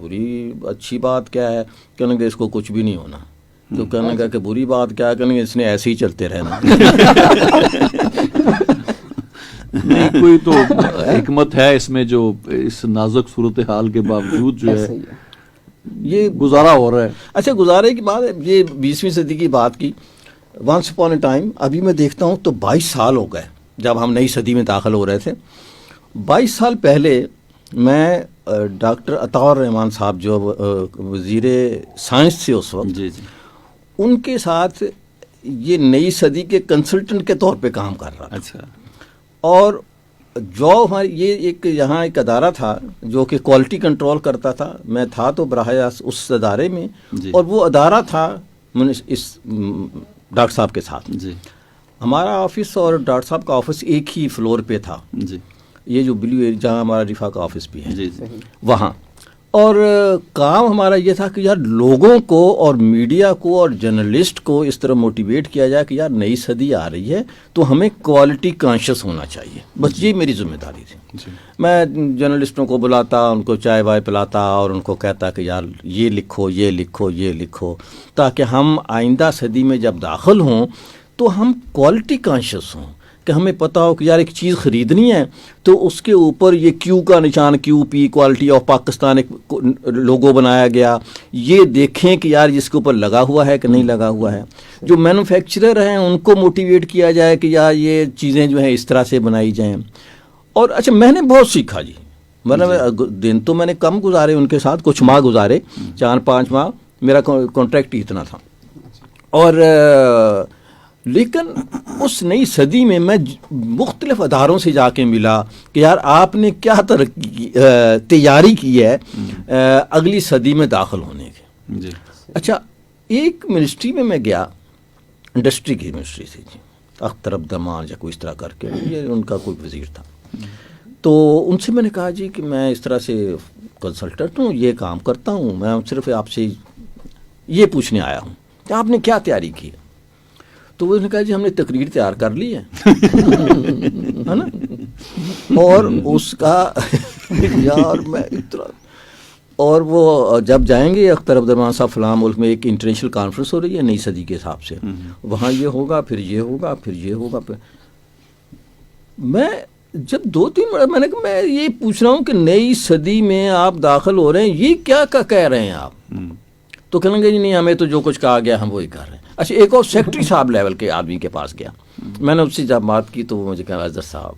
بری اچھی بات کیا ہے؟ کہیں گے اس کو کچھ بھی نہیں ہونا. تو کہنے لگا کہ بری بات کیا ہے؟ کہیں گے اس نے ایسے ہی چلتے رہنا. نہیں کوئی تو حکمت ہے اس میں جو اس نازک صورتحال کے باوجود جو ہے یہ گزارا ہو رہا ہے. اچھا گزارے کی بات ہے, یہ 20ویں صدی کی بات کی. ونس اپون اے ٹائم ابھی میں دیکھتا ہوں تو 22 سال ہو گئے جب ہم نئی صدی میں داخل ہو رہے تھے. 22 سال پہلے میں ڈاکٹر عطاء الرحمان صاحب جو وزیر سائنس تھے اس وقت, جی جی, ان کے ساتھ یہ نئی صدی کے کنسلٹنٹ کے طور پہ کام کر رہا. اچھا. اور جو ہماری یہ ایک یہاں ایک ادارہ تھا جو کہ کوالٹی کنٹرول کرتا تھا. میں تھا تو براہ راست اس ادارے میں جی. اور وہ ادارہ تھا اس ڈاکٹر صاحب کے ساتھ. جی. ہمارا آفس اور ڈاکٹر صاحب کا آفس ایک ہی فلور پہ تھا. جی. یہ جو بلیو ایریا جہاں ہمارا رفا کا آفس بھی ہے, جی جی, وہاں. اور کام ہمارا یہ تھا کہ یار لوگوں کو اور میڈیا کو اور جرنلسٹ کو اس طرح موٹیویٹ کیا جائے کہ یار نئی صدی آ رہی ہے تو ہمیں کوالٹی کانشیس ہونا چاہیے. بس یہ میری ذمہ داری تھی. میں جرنلسٹوں کو بلاتا, ان کو چائے وائے پلاتا اور ان کو کہتا کہ یار یہ لکھو یہ لکھو یہ لکھو, تاکہ ہم آئندہ صدی میں جب داخل ہوں تو ہم کوالٹی کانشیس ہوں, کہ ہمیں پتہ ہو کہ یار ایک چیز خریدنی ہے تو اس کے اوپر یہ کیو کا نشان, کیو پی کوالٹی آف پاکستان ایک لوگو بنایا گیا. یہ دیکھیں کہ یار اس کے اوپر لگا ہوا ہے کہ نہیں لگا ہوا ہے. جو مینوفیکچرر ہیں ان کو موٹیویٹ کیا جائے کہ یار یہ چیزیں جو ہیں اس طرح سے بنائی جائیں. اور اچھا میں نے بہت سیکھا جی. دن تو میں نے کم گزارے ان کے ساتھ, کچھ ماہ گزارے, 4-5 ماہ میرا کانٹریکٹ اتنا تھا. اور لیکن اس نئی صدی میں میں مختلف اداروں سے جا کے ملا کہ یار آپ نے کیا تیاری کی ہے اگلی صدی میں داخل ہونے کی. جی. اچھا ایک منسٹری میں گیا, انڈسٹری کی منسٹری سے جی, اختر عبدالرحمان یا کوئی اس طرح کر کے, یہ ان کا کوئی وزیر تھا. تو ان سے میں نے کہا جی کہ میں اس طرح سے کنسلٹنٹ ہوں, یہ کام کرتا ہوں, میں صرف آپ سے یہ پوچھنے آیا ہوں کہ آپ نے کیا تیاری کی ہے. تو وہ نے کہا جی ہم نے تقریر تیار کر لی ہے نا. اور اس کا یار میں اتنا, اور وہ جب جائیں گے اختر عبدالرحمان صاحب فلاں ملک میں ایک انٹرنیشنل کانفرنس ہو رہی ہے نئی صدی کے حساب سے, وہاں یہ ہوگا, پھر یہ ہوگا, پھر یہ ہوگا. میں جب 2-3 میں نے کہا میں یہ پوچھ رہا ہوں کہ نئی صدی میں آپ داخل ہو رہے ہیں, یہ کیا کہہ رہے ہیں آپ؟ تو کہیں گے جی نہیں ہمیں تو جو کچھ کہا گیا ہم وہی کر رہے ہیں. اچھا ایک اور سیکرٹری صاحب لیول کے آدمی کے پاس گیا, میں نے اس سے جب بات کی تو وہ مجھے کہا اظہر صاحب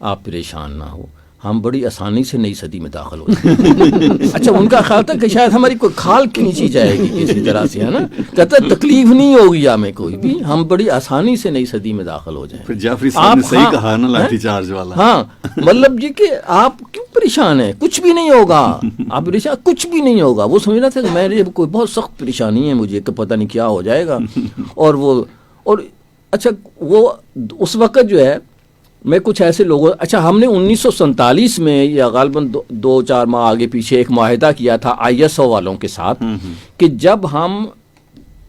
آپ پریشان نہ ہو, ہم بڑی آسانی سے نئی صدی میں داخل ہو جائیں. اچھا ان کا خیال تھا کہ شاید ہماری کوئی کھال کھینچی جائے گی کسی طرح سے, ہے نا. کہتا ہے تکلیف نہیں ہوگی ہمیں کوئی بھی, ہم بڑی آسانی سے نئی صدی میں داخل ہو جائیں. پھر جعفری صاحب نے صحیح کہا نا لاٹھی چارج والا. ہاں مطلب یہ کہ آپ کیوں پریشان ہیں, کچھ بھی نہیں ہوگا, آپ پریشان کچھ بھی نہیں ہوگا. وہ سمجھ رہا تھا کہ میرے کوئی بہت سخت پریشانی ہے مجھے کہ پتہ نہیں کیا ہو جائے گا. اور اچھا وہ اس وقت جو ہے میں کچھ ایسے لوگوں, اچھا ہم نے 1947 میں یا غالباً 2-4 ماہ آگے پیچھے ایک معاہدہ کیا تھا ISO والوں کے ساتھ کہ جب ہم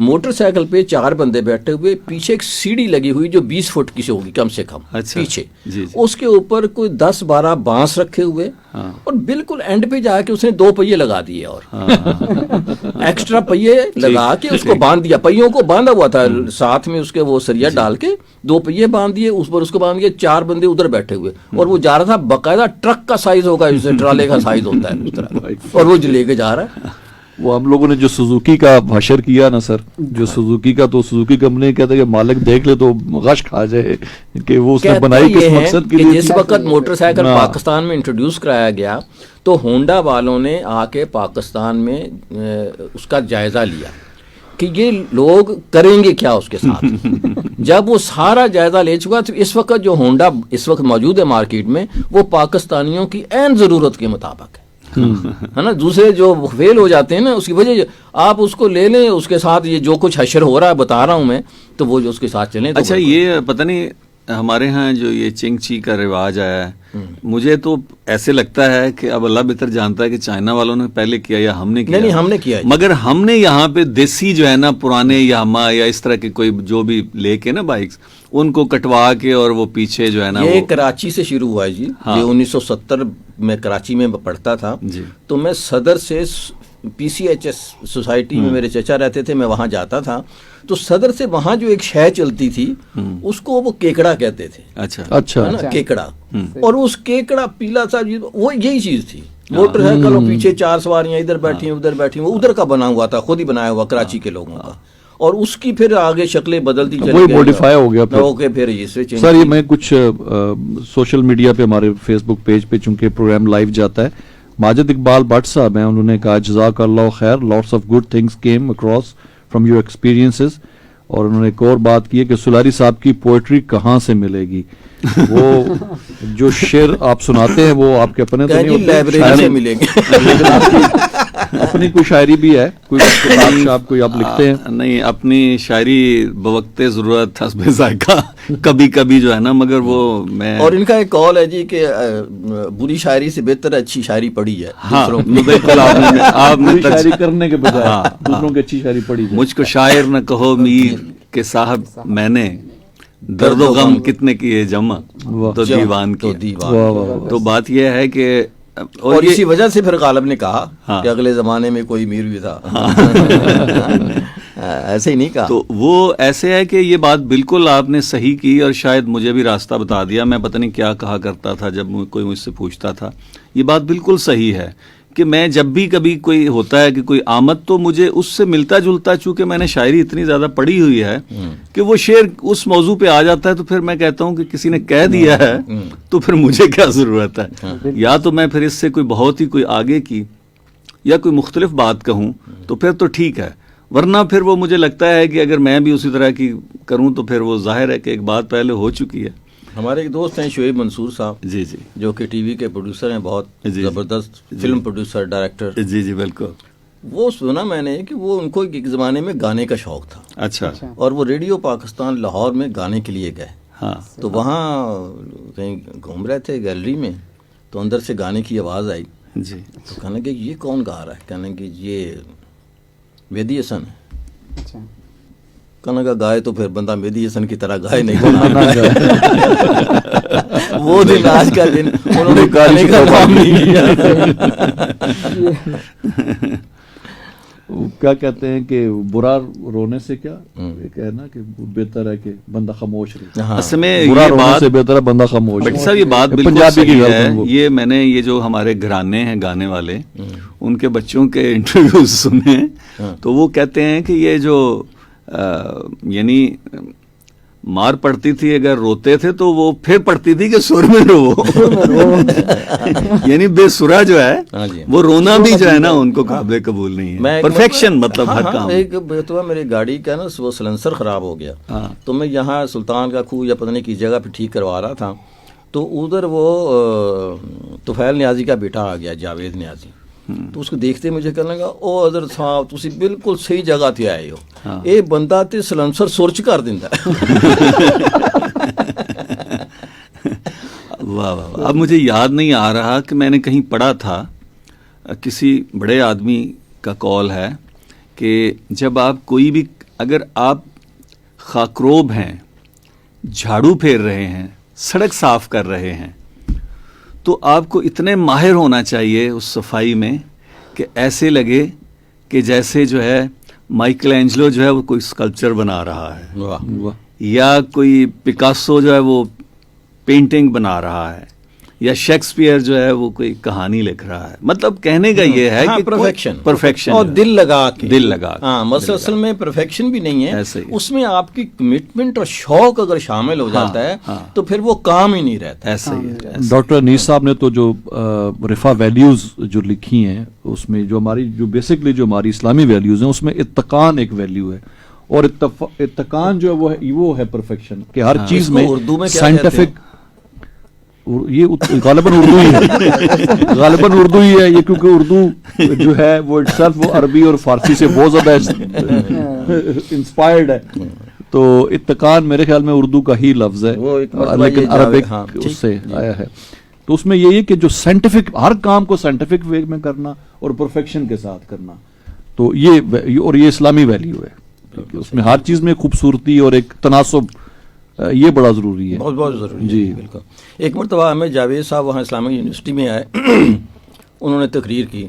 موٹر سائیکل پہ 4 بندے بیٹھے ہوئے, پیچھے ایک سیڑھی لگی ہوئی جو 20 فٹ کی سے ہوگی کم سے کم پیچھے, اس کے اوپر کوئی 10-12 بانس رکھے ہوئے, اور بالکل اینڈ پہ جا کے اس نے 2 پہیے لگا دیے اور ایکسٹرا پہیے لگا کے اس کو باندھ دیا, پہیوں کو باندھا ہوا تھا ساتھ میں اس کے, وہ سریا ڈال کے 2 پہیے باندھ دیے, اس پر اس کو باندھ دیے, 4 بندے ادھر بیٹھے ہوئے, اور وہ جا رہا تھا باقاعدہ ٹرک کا سائز ہوگا جیسے ٹرالے کا سائز ہوتا ہے اس طرح, اور وہ لے کے جا رہا ہے. وہ ہم لوگوں نے جو سوزوکی کا حشر کیا نا سر, جو سوزوکی کا, تو سوزوکی کمپنی کہتا ہے کہ مالک دیکھ لے تو غش کھا جائے کہ وہ اس نے بنائی کس مقصد کے لیے. جس وقت موٹر سائیکل پاکستان میں انٹروڈیوس کرایا گیا تو ہونڈا والوں نے آ کے پاکستان میں اس کا جائزہ لیا کہ یہ لوگ کریں گے کیا اس کے ساتھ. جب وہ سارا جائزہ لے چکا تو اس وقت جو ہونڈا اس وقت موجود ہے مارکیٹ میں وہ پاکستانیوں کی عین ضرورت کے مطابق ہے نا. دوسرے جو فیل ہو جاتے ہیں نا, اس کی وجہ آپ اس کو لے لیں, اس کے ساتھ یہ جو کچھ حشر ہو رہا ہے بتا رہا ہوں میں, تو وہ جو اس کے ساتھ چلیں. اچھا, یہ پتہ نہیں ہمارے ہاں جو یہ چنگ چی کا رواج آیا ہے, مجھے تو ایسے لگتا ہے کہ اب اللہ بہتر جانتا ہے کہ چائنا والوں نے پہلے کیا یا ہم نے کیا. نہیں, ہم نے کیا, مگر ہم نے یہاں پہ دیسی جو ہے نا پرانے یاما یا اس طرح کے کوئی جو بھی لے کے نا بائکس, ان کو کٹوا کے اور وہ پیچھے جو ہے نا, یہ کراچی سے شروع ہوا ہے جی. یہ 1970 میں کراچی میں پڑھتا تھا, تو میں صدر سے PCHS سوسائٹی میں میرے چچا رہتے تھے, میں وہاں جاتا تھا, تو صدر سے وہاں جو ایک شے چلتی تھی اس کو وہ کیکڑا کہتے تھے. اچھا, کیکڑا, اور اس کیکڑا پیلا سا وہ یہی چیز تھی. موٹر سائیکل اور پیچھے 4 سواریاں ادھر بیٹھی ہیں ادھر بیٹھی ہیں, وہ ادھر کا بنا ہوا تھا, خود ہی بنایا ہوا کراچی کے لوگوں کا, اور اس کی پھر آگے شکلیں بدلتی چلی گئی, وہی موڈیفائی ہو گیا پھر سر. یہ میں کچھ سوشل میڈیا پہ ہمارے فیس بک پیج پہ چونکہ پروگرام لائیو جاتا ہے, ماجد اقبال بٹ صاحب ہیں, انہوں نے کہا جزاک اللہ خیر, lots of good things came across from your experiences, اور انہوں نے ایک اور بات کی ہے کہ سلاری صاحب کی پوئٹری کہاں سے ملے گی. وہ جو شعر آپ سناتے ہیں وہ آپ کے اپنے تو نہیں لائبریری سے ملیں گے, اپنی کوئی شاعری بھی ہے, کوئی کتاب کوئی آپ لکھتے ہیں؟ نہیں, اپنی شاعری بوقت ضرورت حسب ذائقہ کبھی کبھی جو ہے نا, مگر وہ میں, اور ان کا ایک قول ہے جی کہ بری شاعری سے بہتر اچھی شاعری پڑھی ہے. بالکل, آپ نے شاعری کرنے کے بجائے دوسروں کی اچھی شاعری پڑھی. مجھ کو شاعر نہ کہو میر کہ صاحب میں نے درد و غم کتنے کیے جمع تو دیوان کی. تو بات یہ ہے کہ, اور اسی وجہ سے پھر غالب نے کہا کہ اگلے زمانے میں کوئی میر بھی تھا, ایسے ہی نہیں کہا. تو وہ ایسے ہے کہ یہ بات بالکل آپ نے صحیح کی, اور شاید مجھے بھی راستہ بتا دیا. میں پتہ نہیں کیا کہا کرتا تھا جب کوئی مجھ سے پوچھتا تھا. یہ بات بالکل صحیح ہے کہ میں جب بھی کبھی کوئی ہوتا ہے کہ کوئی آمد, تو مجھے اس سے ملتا جلتا, چونکہ میں نے شاعری اتنی زیادہ پڑھی ہوئی ہے کہ وہ شعر اس موضوع پہ آ جاتا ہے, تو پھر میں کہتا ہوں کہ کسی نے کہہ دیا ہے تو پھر مجھے کیا ضرورت ہے. یا تو میں پھر اس سے کوئی بہت ہی کوئی آگے کی یا کوئی مختلف بات کہوں تو پھر تو ٹھیک ہے, ورنہ پھر وہ مجھے لگتا ہے کہ اگر میں بھی اسی طرح کی کروں تو پھر وہ ظاہر ہے کہ ایک بات پہلے ہو چکی ہے. ہمارے ایک دوست ہیں شعیب منصور صاحب, جی, جو کہ ٹی وی کے پروڈیوسر ہیں, بہت زبردست فلم پروڈیوسر ڈائریکٹر. جی بالکل. وہ سنا میں نے کہ وہ ان کو ایک زمانے میں گانے کا شوق تھا. اچھا. اور وہ ریڈیو پاکستان لاہور میں گانے کے لیے گئے. تو وہاں کہیں گھوم رہے تھے گیلری میں, تو اندر سے گانے کی آواز آئی. جی. تو کہنے کہ یہ کون گا رہا ہے؟ کہنے کہ یہ مہدی حسن ہے. کہنے کا گائے تو پھر بندہ مہدی حسن کی طرح گائے نہیں وہ دن آج کا دن انہوں نے گانے کا کام نہیں کیا. کیا کہتے ہیں کہ برا رونے سے کیا کہنا کہ بہتر ہے کہ بندہ خاموش رہے. اصل میں برا رونے سے بہتر ہے بندہ خاموش. بٹ صاحب یہ بات بالکل صحیح ہے. یہ میں نے یہ جو ہمارے گھرانے ہیں گانے والے, ان کے بچوں کے انٹرویوز سنے, تو وہ کہتے ہیں کہ یہ جو یعنی مار پڑتی تھی اگر روتے تھے تو وہ پھر پڑتی تھی کہ سر میں رو, یعنی بے سرا جو ہے وہ رونا بھی جو ہے نا ان کو قابل قبول نہیں ہے. پرفیکشن مطلب ہر کام. ایک بیتوا میری گاڑی کا نا وہ سلنسر خراب ہو گیا, تو میں یہاں سلطان کا کھو یا پتہ نہیں کی جگہ پہ ٹھیک کروا رہا تھا, تو ادھر وہ طفیل نیازی کا بیٹا آ گیا, جاوید نیازی. تو اس کو دیکھتے مجھے کہنے لگا, او حضرت صاحب تسی بالکل صحیح جگہ تے آئے ہو, اے بندہ تے سلنسر سرچ کر دیندا ہے. واہ واہ. اب مجھے یاد نہیں آ رہا کہ میں نے کہیں پڑھا تھا, کسی بڑے آدمی کا قول ہے کہ جب آپ کوئی بھی اگر آپ خاکروب ہیں, جھاڑو پھیر رہے ہیں, سڑک صاف کر رہے ہیں, تو آپ کو اتنے ماہر ہونا چاہیے اس صفائی میں کہ ایسے لگے کہ جیسے جو ہے مائیکل اینجلو جو ہے وہ کوئی اسکلپچر بنا رہا ہے, یا کوئی پکاسو جو ہے وہ پینٹنگ بنا رہا ہے, یا شیکسپیئر جو ہے وہ کوئی کہانی لکھ رہا ہے. مطلب کہنے کا یہ ہے کہ پرفیکشن اور دل لگا کے, ہاں مسلسل میں پرفیکشن بھی نہیں ہے, اس میں آپ کی کمٹمنٹ اور شوق اگر شامل ہو جاتا ہے تو پھر وہ کام ہی نہیں رہتا. ایسا ہی ہے. ڈاکٹر انیس صاحب نے تو جو رفا ویلیوز جو لکھی ہیں, اس میں جو ہماری جو بیسکلی جو ہماری اسلامی ویلیوز ہیں, اس میں اتقان ایک ویلیو ہے, اور اتقان جو ہے وہ ہے پرفیکشن, کہ ہر چیز میں اردو میں سائنٹیفک, یہ غالباً اردو ہی ہے, غالباً اردو ہی ہے یہ, کیونکہ اردو جو ہے وہ اٹسیلف وہ عربی اور فارسی سے بہت زیادہ انسپائرڈ ہے. تو اتقان میرے خیال میں اردو کا ہی لفظ ہے, لیکن عربک اس سے آیا ہے. تو اس میں یہی ہے کہ جو سائنٹیفک, ہر کام کو سائنٹیفک وے میں کرنا اور پرفیکشن کے ساتھ کرنا, تو یہ اسلامی ویلیو ہے. اس میں ہر چیز میں خوبصورتی اور ایک تناسب, یہ بڑا ضروری ہے, بہت بہت ضروری جی ہے. بالکل. ایک مرتبہ ہمیں جاوید صاحب وہاں اسلامک یونیورسٹی میں آئے, انہوں نے تقریر کی,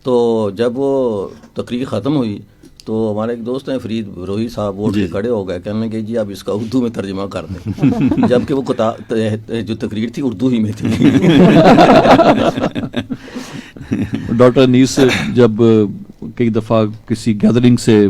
تو جب وہ تقریر ختم ہوئی تو ہمارے ایک دوست ہیں فرید روحی صاحب, وہ کھڑے ہو گئے, کہنے لگے جی آپ اس کا اردو میں ترجمہ کر دیں, جبکہ وہ جو تقریر تھی اردو ہی میں تھی. ڈاکٹر انیس جب کئی دفعہ کسی گیدرنگ سے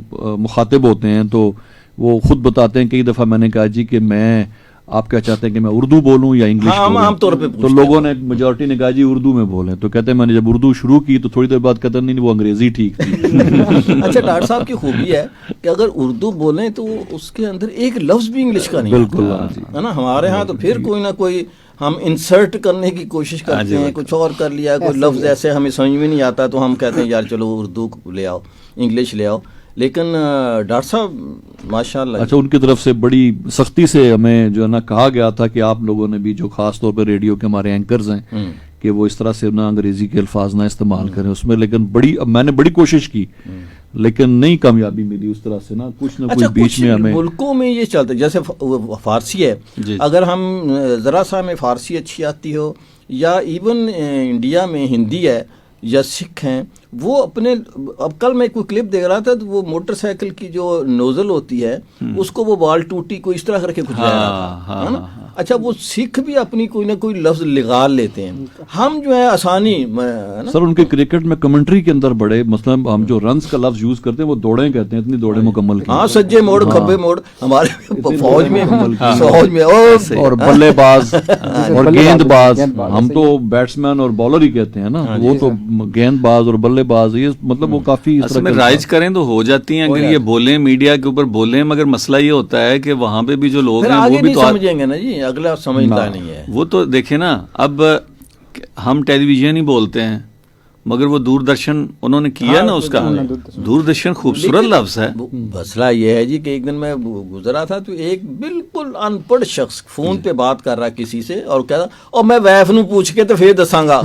مخاطب ہوتے ہیں تو وہ خود بتاتے ہیں, کئی دفعہ میں نے کہا جی کہ میں, آپ کیا چاہتے ہیں کہ میں اردو بولوں یا انگلش بولوں؟ عام طور پہ تو لوگوں نے, میجورٹی نے کہا جی اردو میں بولیں. تو کہتے ہیں میں نے جب اردو شروع کی تو تھوڑی دیر بعد کہتے ہیں نہیں وہ انگریزی ٹھیک تھی. اچھا, ڈاکٹر صاحب کی خوبی ہے کہ اگر اردو بولیں تو اس کے اندر ایک لفظ بھی انگلش کا نہیں بالکل ہے نا. ہمارے ہاں تو پھر کوئی نہ کوئی ہم انسرٹ کرنے کی کوشش کرتے ہیں, کچھ اور کر لیا, کوئی لفظ ایسے ہمیں سمجھ میں نہیں آتا تو ہم کہتے ہیں یار چلو اردو لے آؤ, انگلش لے آؤ. لیکن ڈاکٹر صاحب ماشاء اللہ, اچھا ان کی طرف سے بڑی سختی سے ہمیں جو ہے نا کہا گیا تھا کہ آپ لوگوں نے بھی, جو خاص طور پہ ریڈیو کے ہمارے اینکرز ہیں, کہ وہ اس طرح سے نہ انگریزی کے الفاظ نہ استعمال کریں اس میں. لیکن میں نے بڑی کوشش کی لیکن نہیں کامیابی ملی اس طرح سے نا, کچھ نہ کچھ بیچ میں ہمیں. ملکوں میں یہ چلتا ہے, جیسے فارسی ہے, اگر ہم ذرا سا ہمیں فارسی اچھی آتی ہو, یا ایون انڈیا میں ہندی ہے یا سکھ ہیں, وہ اپنے, اب کل میں کوئی کلپ دیکھ رہا تھا تو وہ موٹر سائیکل کی جو نوزل ہوتی ہے اس کو وہ بال ٹوٹی کو اس طرح کر کے کھجلا رہا تھا, ہے نا. اچھا, وہ سکھ بھی اپنی کوئی نہ کوئی لفظ لگال لیتے ہیں, ہم جو ہے آسانی. سر ان کے کرکٹ میں کمنٹری کے اندر بڑے, مثلا ہم جو رنز کا لفظ یوز کرتے ہیں وہ دوڑیں کہتے ہیں, اتنی دوڑیں مکمل کی. ہاں, سجے موڑ کھبے موڑ ہمارے فوج میں, اور بلے باز اور گیند باز, ہم تو بیٹسمین اور بالر ہی کہتے ہیں نا, وہ تو گیند باز اور بلے باز, یہ مطلب وہ کافی اس طرح رائج کریں تو ہو جاتی ہیں, اگر یہ بولیں میڈیا کے اوپر بولیں, مگر مسئلہ یہ ہوتا ہے کہ وہاں پہ بھی جو لوگ ہیں وہ بھی تو سمجھیں گے نا جی, اگلا سمجھتا نہیں ہے. وہ تو دیکھیں نا, اب ہم ٹیلی ویژن ہی بولتے ہیں مگر وہ دوردرشن انہوں نے کیا نا, اس کا دوردرشن خوبصورت لفظ ہے. مسئلہ یہ ہے جی کہ ایک دن میں گزرا تھا تو ایک بالکل ان پڑھ شخص فون پہ بات کر رہا کسی سے اور کہہ رہا, اور میں ویف نو پوچھ کے تو پھر دساں گا.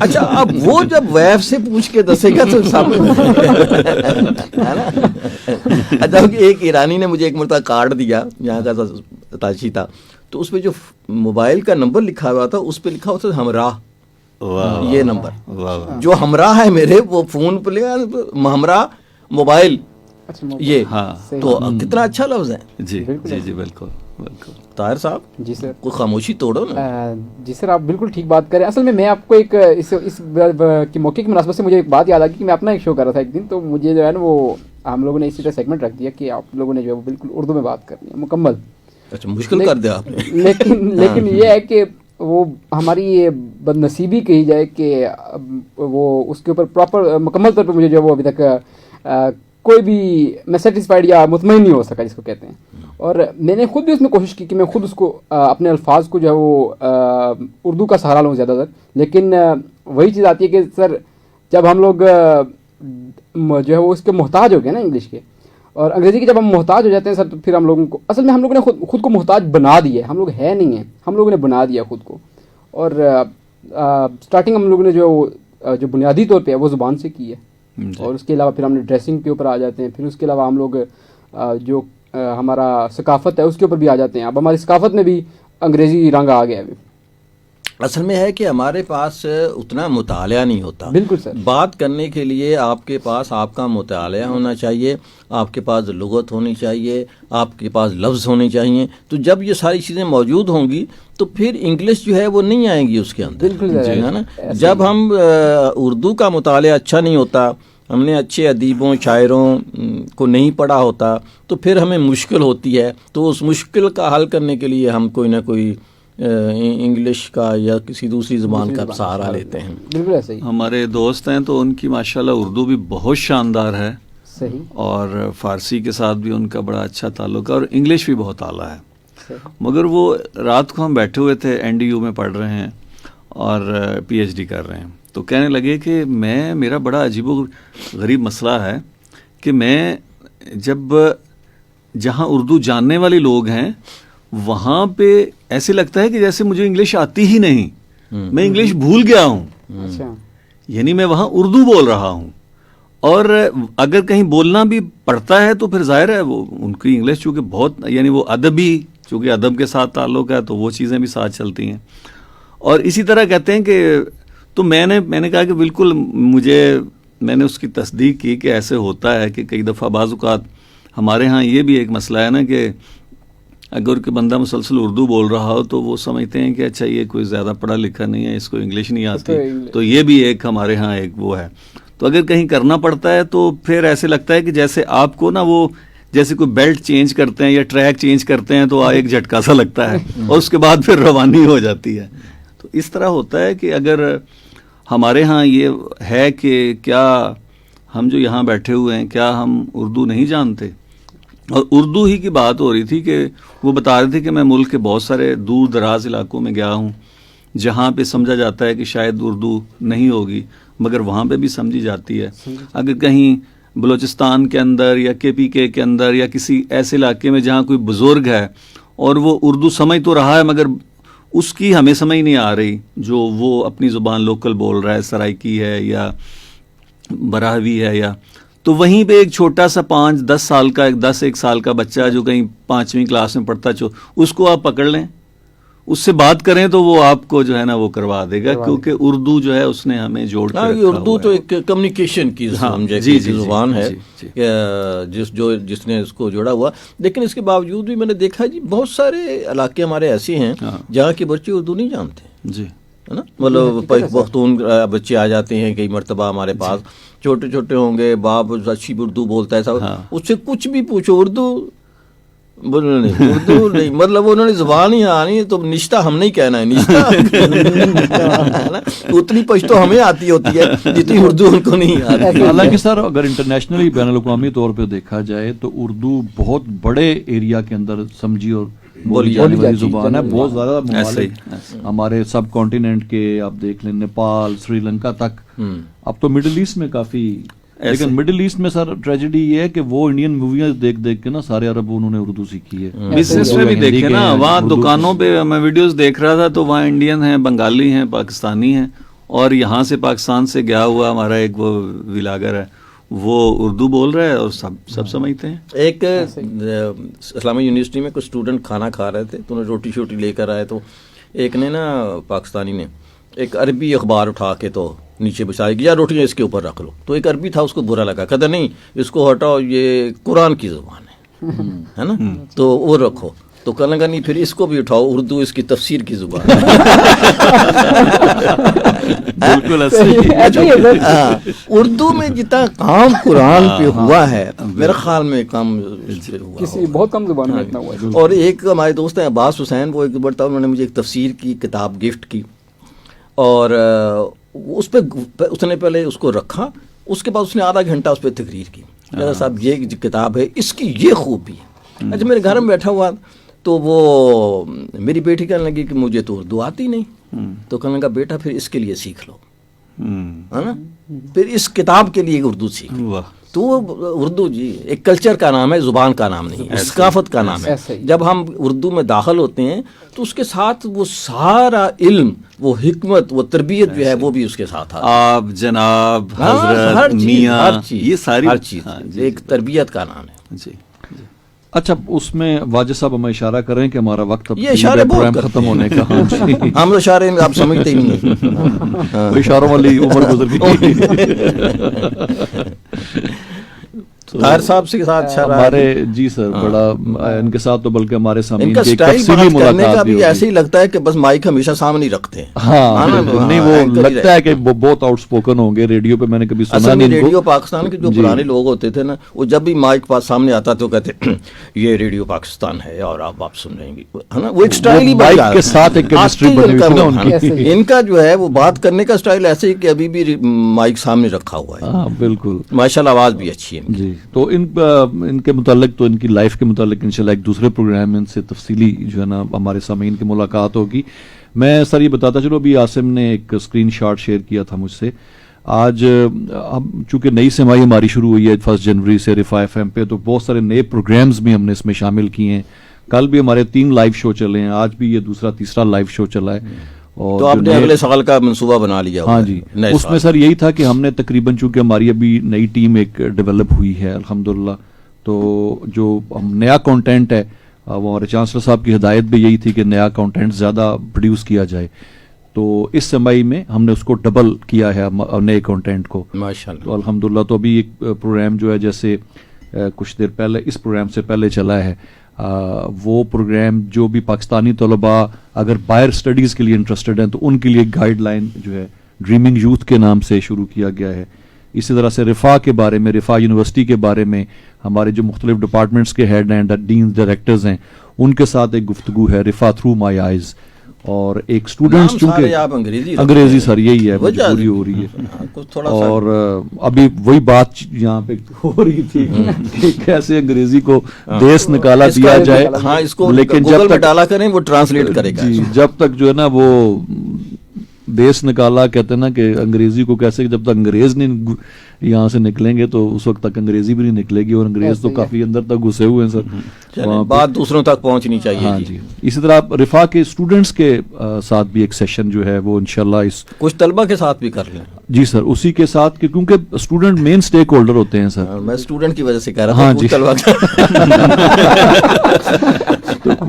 اچھا, اب وہ جب ویف سے پوچھ کے دسے گا تو اچھا, ایک ایرانی نے مجھے ایک مرتبہ کارڈ دیا, یہاں کا تاشی تھا, تو اس پہ جو موبائل کا نمبر لکھا ہوا تھا اس پہ لکھا ہوا تھا ہمراہ. یہ نمبر جو ہمراہ ہے میرے, وہ فون پہ ہمراہ موبائل, یہ تو کتنا اچھا لفظ ہے. جی جی جی بالکل بالکل. طاہر صاحب جی سر, کوئی خاموشی توڑو نا. جی سر, آپ بالکل ٹھیک بات کریں. اصل میں آپ کو ایک اس کی موقع کی مناسبت سے مجھے ایک بات یاد آ گئی کہ میں اپنا ایک شو کر رہا تھا ایک دن, تو مجھے جو ہے نا وہ ہم لوگوں نے اسی طرح سیگمنٹ رکھ دیا کہ آپ لوگوں نے جو ہے وہ بالکل اردو میں بات کرنی ہے مکمل. اچھا, مشکل کر دیا آپ نے. لیکن یہ ہے کہ وہ ہماری یہ بد نصیبی کہی جائے کہ وہ اس کے اوپر پراپر مکمل طور پہ مجھے جو ہے وہ ابھی تک کوئی بھی میں سیٹسفائڈ یا مطمئن نہیں ہو سکا جس کو کہتے ہیں. اور میں نے خود بھی اس میں کوشش کی کہ میں خود اس کو اپنے الفاظ کو جو ہے وہ اردو کا سہارا لوں زیادہ تر. لیکن وہی چیز آتی ہے کہ سر جب ہم لوگ جو ہے وہ اس کے محتاج ہو گئے نا انگلش کے اور انگریزی کے, جب ہم محتاج ہو جاتے ہیں سر تو پھر ہم لوگوں کو اصل میں ہم لوگوں نے خود کو محتاج بنا دیا ہے. ہم لوگ ہے نہیں ہیں, ہم لوگوں نے بنا دیا خود کو. اور اسٹارٹنگ ہم لوگوں نے جو بنیادی طور پہ ہے وہ زبان سے کی ہے. اور اس کے علاوہ پھر ہم نے ڈریسنگ کے اوپر آ جاتے ہیں, پھر اس کے علاوہ ہم لوگ جو ہمارا ثقافت ہے اس کے اوپر بھی آ جاتے ہیں. اب ہماری ثقافت میں بھی انگریزی رنگ آ گیا ہے. اصل میں ہے کہ ہمارے پاس اتنا مطالعہ نہیں ہوتا. بالکل سر. بات کرنے کے لیے آپ کے پاس آپ کا مطالعہ ہونا چاہیے, آپ کے پاس لغت ہونی چاہیے, آپ کے پاس لفظ ہونے چاہیے. تو جب یہ ساری چیزیں موجود ہوں گی تو پھر انگلش جو ہے وہ نہیں آئیں گی اس کے اندر. بالکل ہے نا. جب ہم اردو کا مطالعہ اچھا نہیں ہوتا, ہم نے اچھے ادیبوں شاعروں کو نہیں پڑھا ہوتا, تو پھر ہمیں مشکل ہوتی ہے. تو اس مشکل کا حل کرنے کے لیے ہم کوئی نہ کوئی انگلش کا یا کسی دوسری زبان کا سہارا لیتے ہیں. بالکل ایسے ہی. ہمارے دوست ہیں تو ان کی ماشاءاللہ اردو بھی بہت شاندار ہے. صحیح. اور فارسی کے ساتھ بھی ان کا بڑا اچھا تعلق ہے, اور انگلش بھی بہت اعلیٰ ہے. مگر وہ رات کو ہم بیٹھے ہوئے تھے, NDU میں پڑھ رہے ہیں اور PhD کر رہے ہیں, تو کہنے لگے کہ میرا بڑا عجیب و غریب مسئلہ ہے کہ میں جب جہاں اردو جاننے والے لوگ ہیں وہاں پہ ایسے لگتا ہے کہ جیسے مجھے انگلش آتی ہی نہیں, میں انگلش بھول گیا ہوں. یعنی میں وہاں اردو بول رہا ہوں, اور اگر کہیں بولنا بھی پڑتا ہے تو پھر ظاہر ہے وہ ان کی انگلش چونکہ بہت, یعنی وہ ادبی, چونکہ ادب کے ساتھ تعلق ہے تو وہ چیزیں بھی ساتھ چلتی ہیں. اور اسی طرح کہتے ہیں کہ تو میں نے کہا کہ بالکل میں نے اس کی تصدیق کی کہ ایسے ہوتا ہے کہ کئی دفعہ بعض اوقات ہمارے ہاں یہ بھی ایک مسئلہ ہے نا کہ اگر کہ بندہ مسلسل اردو بول رہا ہو تو وہ سمجھتے ہیں کہ اچھا یہ کوئی زیادہ پڑھا لکھا نہیں ہے, اس کو انگلش نہیں آتی, تو یہ بھی ایک ہمارے ہاں ایک وہ ہے. تو اگر کہیں کرنا پڑتا ہے تو پھر ایسے لگتا ہے کہ جیسے آپ کو نا وہ جیسے کوئی بیلٹ چینج کرتے ہیں یا ٹریک چینج کرتے ہیں تو ایک جھٹکا سا لگتا ہے اور اس کے بعد پھر روانی ہو جاتی ہے. تو اس طرح ہوتا ہے کہ اگر ہمارے ہاں یہ ہے کہ کیا ہم جو یہاں بیٹھے ہوئے ہیں کیا ہم اردو نہیں جانتے. اور اردو ہی کی بات ہو رہی تھی کہ وہ بتا رہے تھے کہ میں ملک کے بہت سارے دور دراز علاقوں میں گیا ہوں جہاں پہ سمجھا جاتا ہے کہ شاید اردو نہیں ہوگی, مگر وہاں پہ بھی سمجھی جاتی ہے. اگر کہیں بلوچستان کے اندر یا KPK کے اندر یا کسی ایسے علاقے میں جہاں کوئی بزرگ ہے اور وہ اردو سمجھ تو رہا ہے مگر اس کی ہمیں سمجھ نہیں آ رہی جو وہ اپنی زبان لوکل بول رہا ہے, سرائکی ہے یا براہوی ہے, یا تو وہیں پہ ایک چھوٹا سا 5-10 سال کا 10-1 سال کا بچہ جو کہیں 5ویں کلاس میں پڑھتا اس کو آپ پکڑ لیں, اس سے بات کریں تو وہ آپ کو جو ہے نا وہ کروا دے گا, کیونکہ اردو جو ہے اس نے ہمیں جوڑ کے رکھا ہوا ہے. اردو تو ایک کمیونیکیشن کی زبان ہے جس نے اس کو جوڑا ہوا. لیکن اس کے باوجود بھی میں نے دیکھا جی بہت سارے علاقے ہمارے ایسے ہیں جہاں کے بچے اردو نہیں جانتے. جی ہے نا, مطلب پختون بچے آ جاتے ہیں کئی مرتبہ ہمارے پاس, چھوٹے چھوٹے ہوں گے, باپ اچھی اردو بولتا ہے صاحب, اس سے کچھ بھی پوچھو اردو نہیں, مطلب انہوں نے زبان ہی آنی ہے تو نشتہ ہم نہیں کہنا ہے, نشتہ اتنی پشتو ہمیں آتی ہوتی ہے جتنی اردو ان کو نہیں آتی. حالانکہ سر اگر انٹرنیشنلی بین الاقوامی طور پہ دیکھا جائے تو اردو بہت بڑے ایریا کے اندر سمجھی اور بولی جانے والی زبان ہے. بہت زیادہ ممالک ہمارے سب کانٹیننٹ کے آپ دیکھ لیں, نیپال, سری لنکا تک, اب تو مڈل ایسٹ میں کافی. لیکن مڈل ایسٹ میں سر ٹریجڈی یہ ہے کہ وہ انڈین موویاں دیکھ دیکھ کے نا سارے عرب انہوں نے اردو سیکھی ہے. بزنس میں بھی دیکھے نا, وہاں دکانوں پہ میں ویڈیوز دیکھ رہا تھا تو وہاں انڈین ہیں, بنگالی ہیں, پاکستانی ہیں, اور یہاں سے پاکستان سے گیا ہوا ہمارا ایک وہ ولاگر ہے وہ اردو بول رہا ہے اور سب سمجھتے ہیں. ایک اسلامی یونیورسٹی میں کچھ اسٹوڈنٹ کھانا کھا رہے تھے تو انہیں روٹی شوٹی لے کر آئے, تو ایک نے نا پاکستانی نے ایک عربی اخبار اٹھا کے تو نیچے بچھائی گیا, روٹیاں اس کے اوپر رکھ لو. تو ایک عربی تھا, اس کو برا لگا, کہتا نہیں اس کو ہٹاؤ, یہ قرآن کی زبان ہے نا, تو وہ رکھو. تو کہنے لگا نہیں پھر اس کو بھی اٹھاؤ, اردو اس کی تفسیر کی زبان ہے. بالکل اردو میں جتنا کام قرآن پہ ہوا ہے میرے خیال میں کام بہت کم زبان میں اتنا ہوا ہے. اور ایک ہمارے دوست ہیں عباس حسین, وہ ایک بڑا, انہوں نے مجھے ایک تفسیر کی کتاب گفٹ کی, اور اس پہ اس نے پہلے اس کو رکھا, اس کے بعد اس نے آدھا گھنٹہ اس پہ تقریر کی. صاحب یہ کتاب ہے, اس کی یہ خوبی ہے. اچھا میرے گھر میں بیٹھا ہوا تو وہ میری بیٹی کہنے لگی کہ مجھے تو اردو آتی نہیں, تو کہنے لگا بیٹا پھر اس کے لیے سیکھ لو, ہے نا. پھر اس کتاب کے لیے اردو سیکھی. واہ. تو اردو جی ایک کلچر کا نام ہے, زبان کا نام نہیں ہے, ثقافت کا نام ہے. ایسے ہی. جب ہم اردو میں داخل ہوتے ہیں تو اس کے ساتھ وہ سارا علم, وہ حکمت, وہ تربیت جو ہے وہ بھی اس کے ساتھ آتا ہے. آپ جناب ہر حضرت چیز, میاں ہر چیز, یہ ساری ہر چیز ایک تربیت کا نام ہے. جی. اچھا, اس میں واجد صاحب ہمیں اشارہ کریں کہ ہمارا وقت اب یہ اشارے بہت پروگرام کرتے ختم ہیں. ہونے کا. ہاں جی, ہم تو اشارے میں آپ سمجھتے ہی نہیں. وہ اشاروں والی عمر گزر گئی. طاہر صاحب سے ساتھ ہمارے جی سر بڑا ان کے ساتھ تو بلکہ ہمارے ان سامعین کا کی ایک سٹائل تفصیلی بات کرنے ملاقات کا بھی بھی ہوگی. ایسے ہی لگتا ہے کہ بس مائک ہمیشہ سامنے ہی رکھتے ہیں. ہاں بالکل. نہیں, وہ لگتا ہے کہ وہ بہت آؤٹ اسپوکن ہوں گے. ریڈیو پہ میں نے کبھی سنا اصل میں نہیں ان ریڈیو کو. پاکستان کے جو پرانے لوگ ہوتے تھے نا, وہ جب بھی مائک پاس سامنے آتا تو کہتے یہ ریڈیو پاکستان ہے اور آپ سن رہے ہیں, ہے نا. وہ ایک سٹائل ہی مائک کے ساتھ ایک کیمسٹری بنی ہوئی تھی نا ان کی. ان کا جو ہے وہ بات کرنے کا سٹائل ایسے ہی کہ ابھی بھی مائک سامنے رکھا ہوا ہے. ہاں بالکل. ماشاءاللہ آواز بھی اچھی ہے. جی, تو ان کے متعلق تو ان کی لائف کے متعلق انشاءاللہ ایک دوسرے پروگرام میں ان سے تفصیلی جو ہے نا ہمارے سامعین کی ملاقات ہوگی. میں سر یہ بتاتا چلو, ابھی عاصم نے ایک اسکرین شاٹ شیئر کیا تھا مجھ سے. آج ہم چونکہ نئی سمائی ہماری شروع ہوئی ہے 1 جنوری سے رفا ایف ایم پہ, تو بہت سارے نئے پروگرامز بھی ہم نے اس میں شامل کیے ہیں. کل بھی ہمارے 3 لائیو شو چلے ہیں, آج بھی یہ دوسرا تیسرا لائیو شو چلا ہے. اور تو آپ نے اگلے سال کا منصوبہ بنا لیا. ہاں جی, اس میں سر یہی تھا کہ ہم نے تقریباً چونکہ ہماری ابھی نئی ٹیم ایک ڈیولپ ہوئی ہے الحمدللہ, تو جو ہم نیا کانٹینٹ ہے وہ ہمارے چانسلر صاحب کی ہدایت بھی یہی تھی کہ نیا کانٹینٹ زیادہ پروڈیوس کیا جائے. تو اس سمائی میں ہم نے اس کو ڈبل کیا ہے نئے کانٹینٹ کو ماشاءاللہ. تو الحمدللہ. تو ابھی ایک پروگرام جو ہے جیسے کچھ دیر پہلے اس پروگرام سے پہلے چلا ہے, وہ پروگرام جو بھی پاکستانی طلباء اگر باہر اسٹڈیز کے لیے انٹرسٹڈ ہیں تو ان کے لیے گائیڈ لائن جو ہے ڈریمنگ یوتھ کے نام سے شروع کیا گیا ہے. اسی طرح سے رفا کے بارے میں, رفا یونیورسٹی کے بارے میں ہمارے جو مختلف ڈپارٹمنٹس کے ہیڈ ہیں, ڈینز, ڈائریکٹرز ہیں, ان کے ساتھ ایک گفتگو ہے رفا تھرو مائی آئیز. اور ایک اسٹوڈنٹس چونکہ انگریزی سر یہی ہے, مجبوری ہو رہی ہے. اور ابھی وہی بات یہاں پہ ہو رہی تھی کہ کیسے انگریزی کو دیس نکالا دیا جائے. ہاں, اس کو لیکن گوگل میں ڈالا کریں, وہ ٹرانسلیٹ کرے گا. جی, جب تک جو ہے نا وہ دیس نکالا کہتے ہیں نا کہ انگریزی کو کیسے, جب تک انگریز نہیں یہاں سے نکلیں گے تو اس وقت تک انگریزی بھی نہیں نکلے گی. اور انگریز تو کافی اندر تک گھسے ہوئے ہیں سر, بات دوسروں تک پہنچنی چاہیے. ہاں جی. اسی طرح رفا کے اسٹوڈنٹس کے ساتھ بھی ایک سیشن جو ہے وہ انشاءاللہ اس کچھ طلبہ کے ساتھ بھی کر لیں. جی سر, اسی کے ساتھ کیونکہ اسٹوڈنٹ مین اسٹیک ہولڈر ہوتے ہیں سر. میں اسٹوڈنٹ کی وجہ سے کہہ رہا تھا. ہاں جی,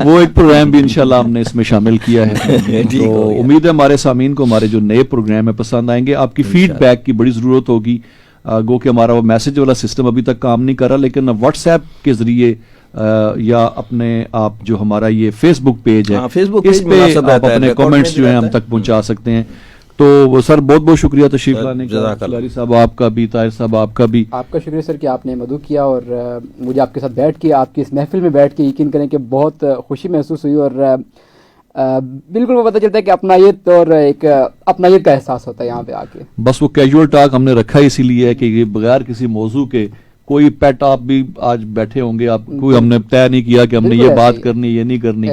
وہ ایک پروگرام بھی انشاءاللہ ہم نے اس میں شامل کیا ہے. تو امید ہے ہمارے سامعین کو ہمارے جو نئے پروگرام ہیں پسند آئیں گے. آپ کی فیڈ بیک کی بڑی ضرورت ہوگی. گو کہ ہمارا وہ میسج والا سسٹم ابھی تک کام نہیں کر رہا, لیکن واٹس ایپ کے ذریعے یا اپنے آپ جو ہمارا یہ فیس بک پیج ہے اس پہ آپ اپنے کامنٹس جو ہیں ہم تک پہنچا سکتے ہیں. تو وہ سر بہت بہت شکریہ تشریف لانے کا. لاری صاحب آپ کا بھی, طاہر صاحب آپ کا بھی. آپ کا شکریہ سر کہ آپ نے مدعو کیا اور مجھے آپ کے ساتھ بیٹھ کے, آپ کی اس محفل میں بیٹھ کے یقین کریں کہ بہت خوشی محسوس ہوئی. اور بالکل وہ پتہ چلتا ہے کہ اپنائیت اور ایک اپنائیت کا احساس ہوتا ہے یہاں پہ آ کے. بس وہ کیجول ٹاک ہم نے رکھا اسی لیے ہے کہ یہ بغیر کسی موضوع کے کوئی پیٹ آپ بھی آج بیٹھے ہوں گے, آپ کوئی ہم نے طے نہیں کیا کہ ہم نے یہ بات کرنی یہ نہیں کرنی,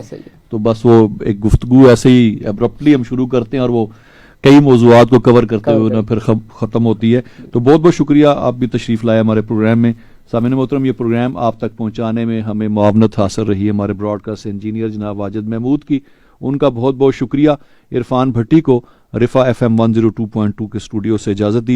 تو بس وہ ایک گفتگو ایسے ہی ابرپٹلی ہم شروع کرتے ہیں اور وہ کئی موضوعات کو کور کرتے ہوئے پھر ختم ہوتی ہے. تو بہت بہت شکریہ, آپ بھی تشریف لائے ہمارے پروگرام میں. سامعین محترم, یہ پروگرام آپ تک پہنچانے میں ہمیں معاونت حاصل رہی ہے ہمارے براڈ کاسٹ انجینئر جناب واجد محمود کی, ان کا بہت بہت شکریہ. عرفان بھٹی کو رفا FM 102.2 کے اسٹوڈیو سے اجازت دیجیے.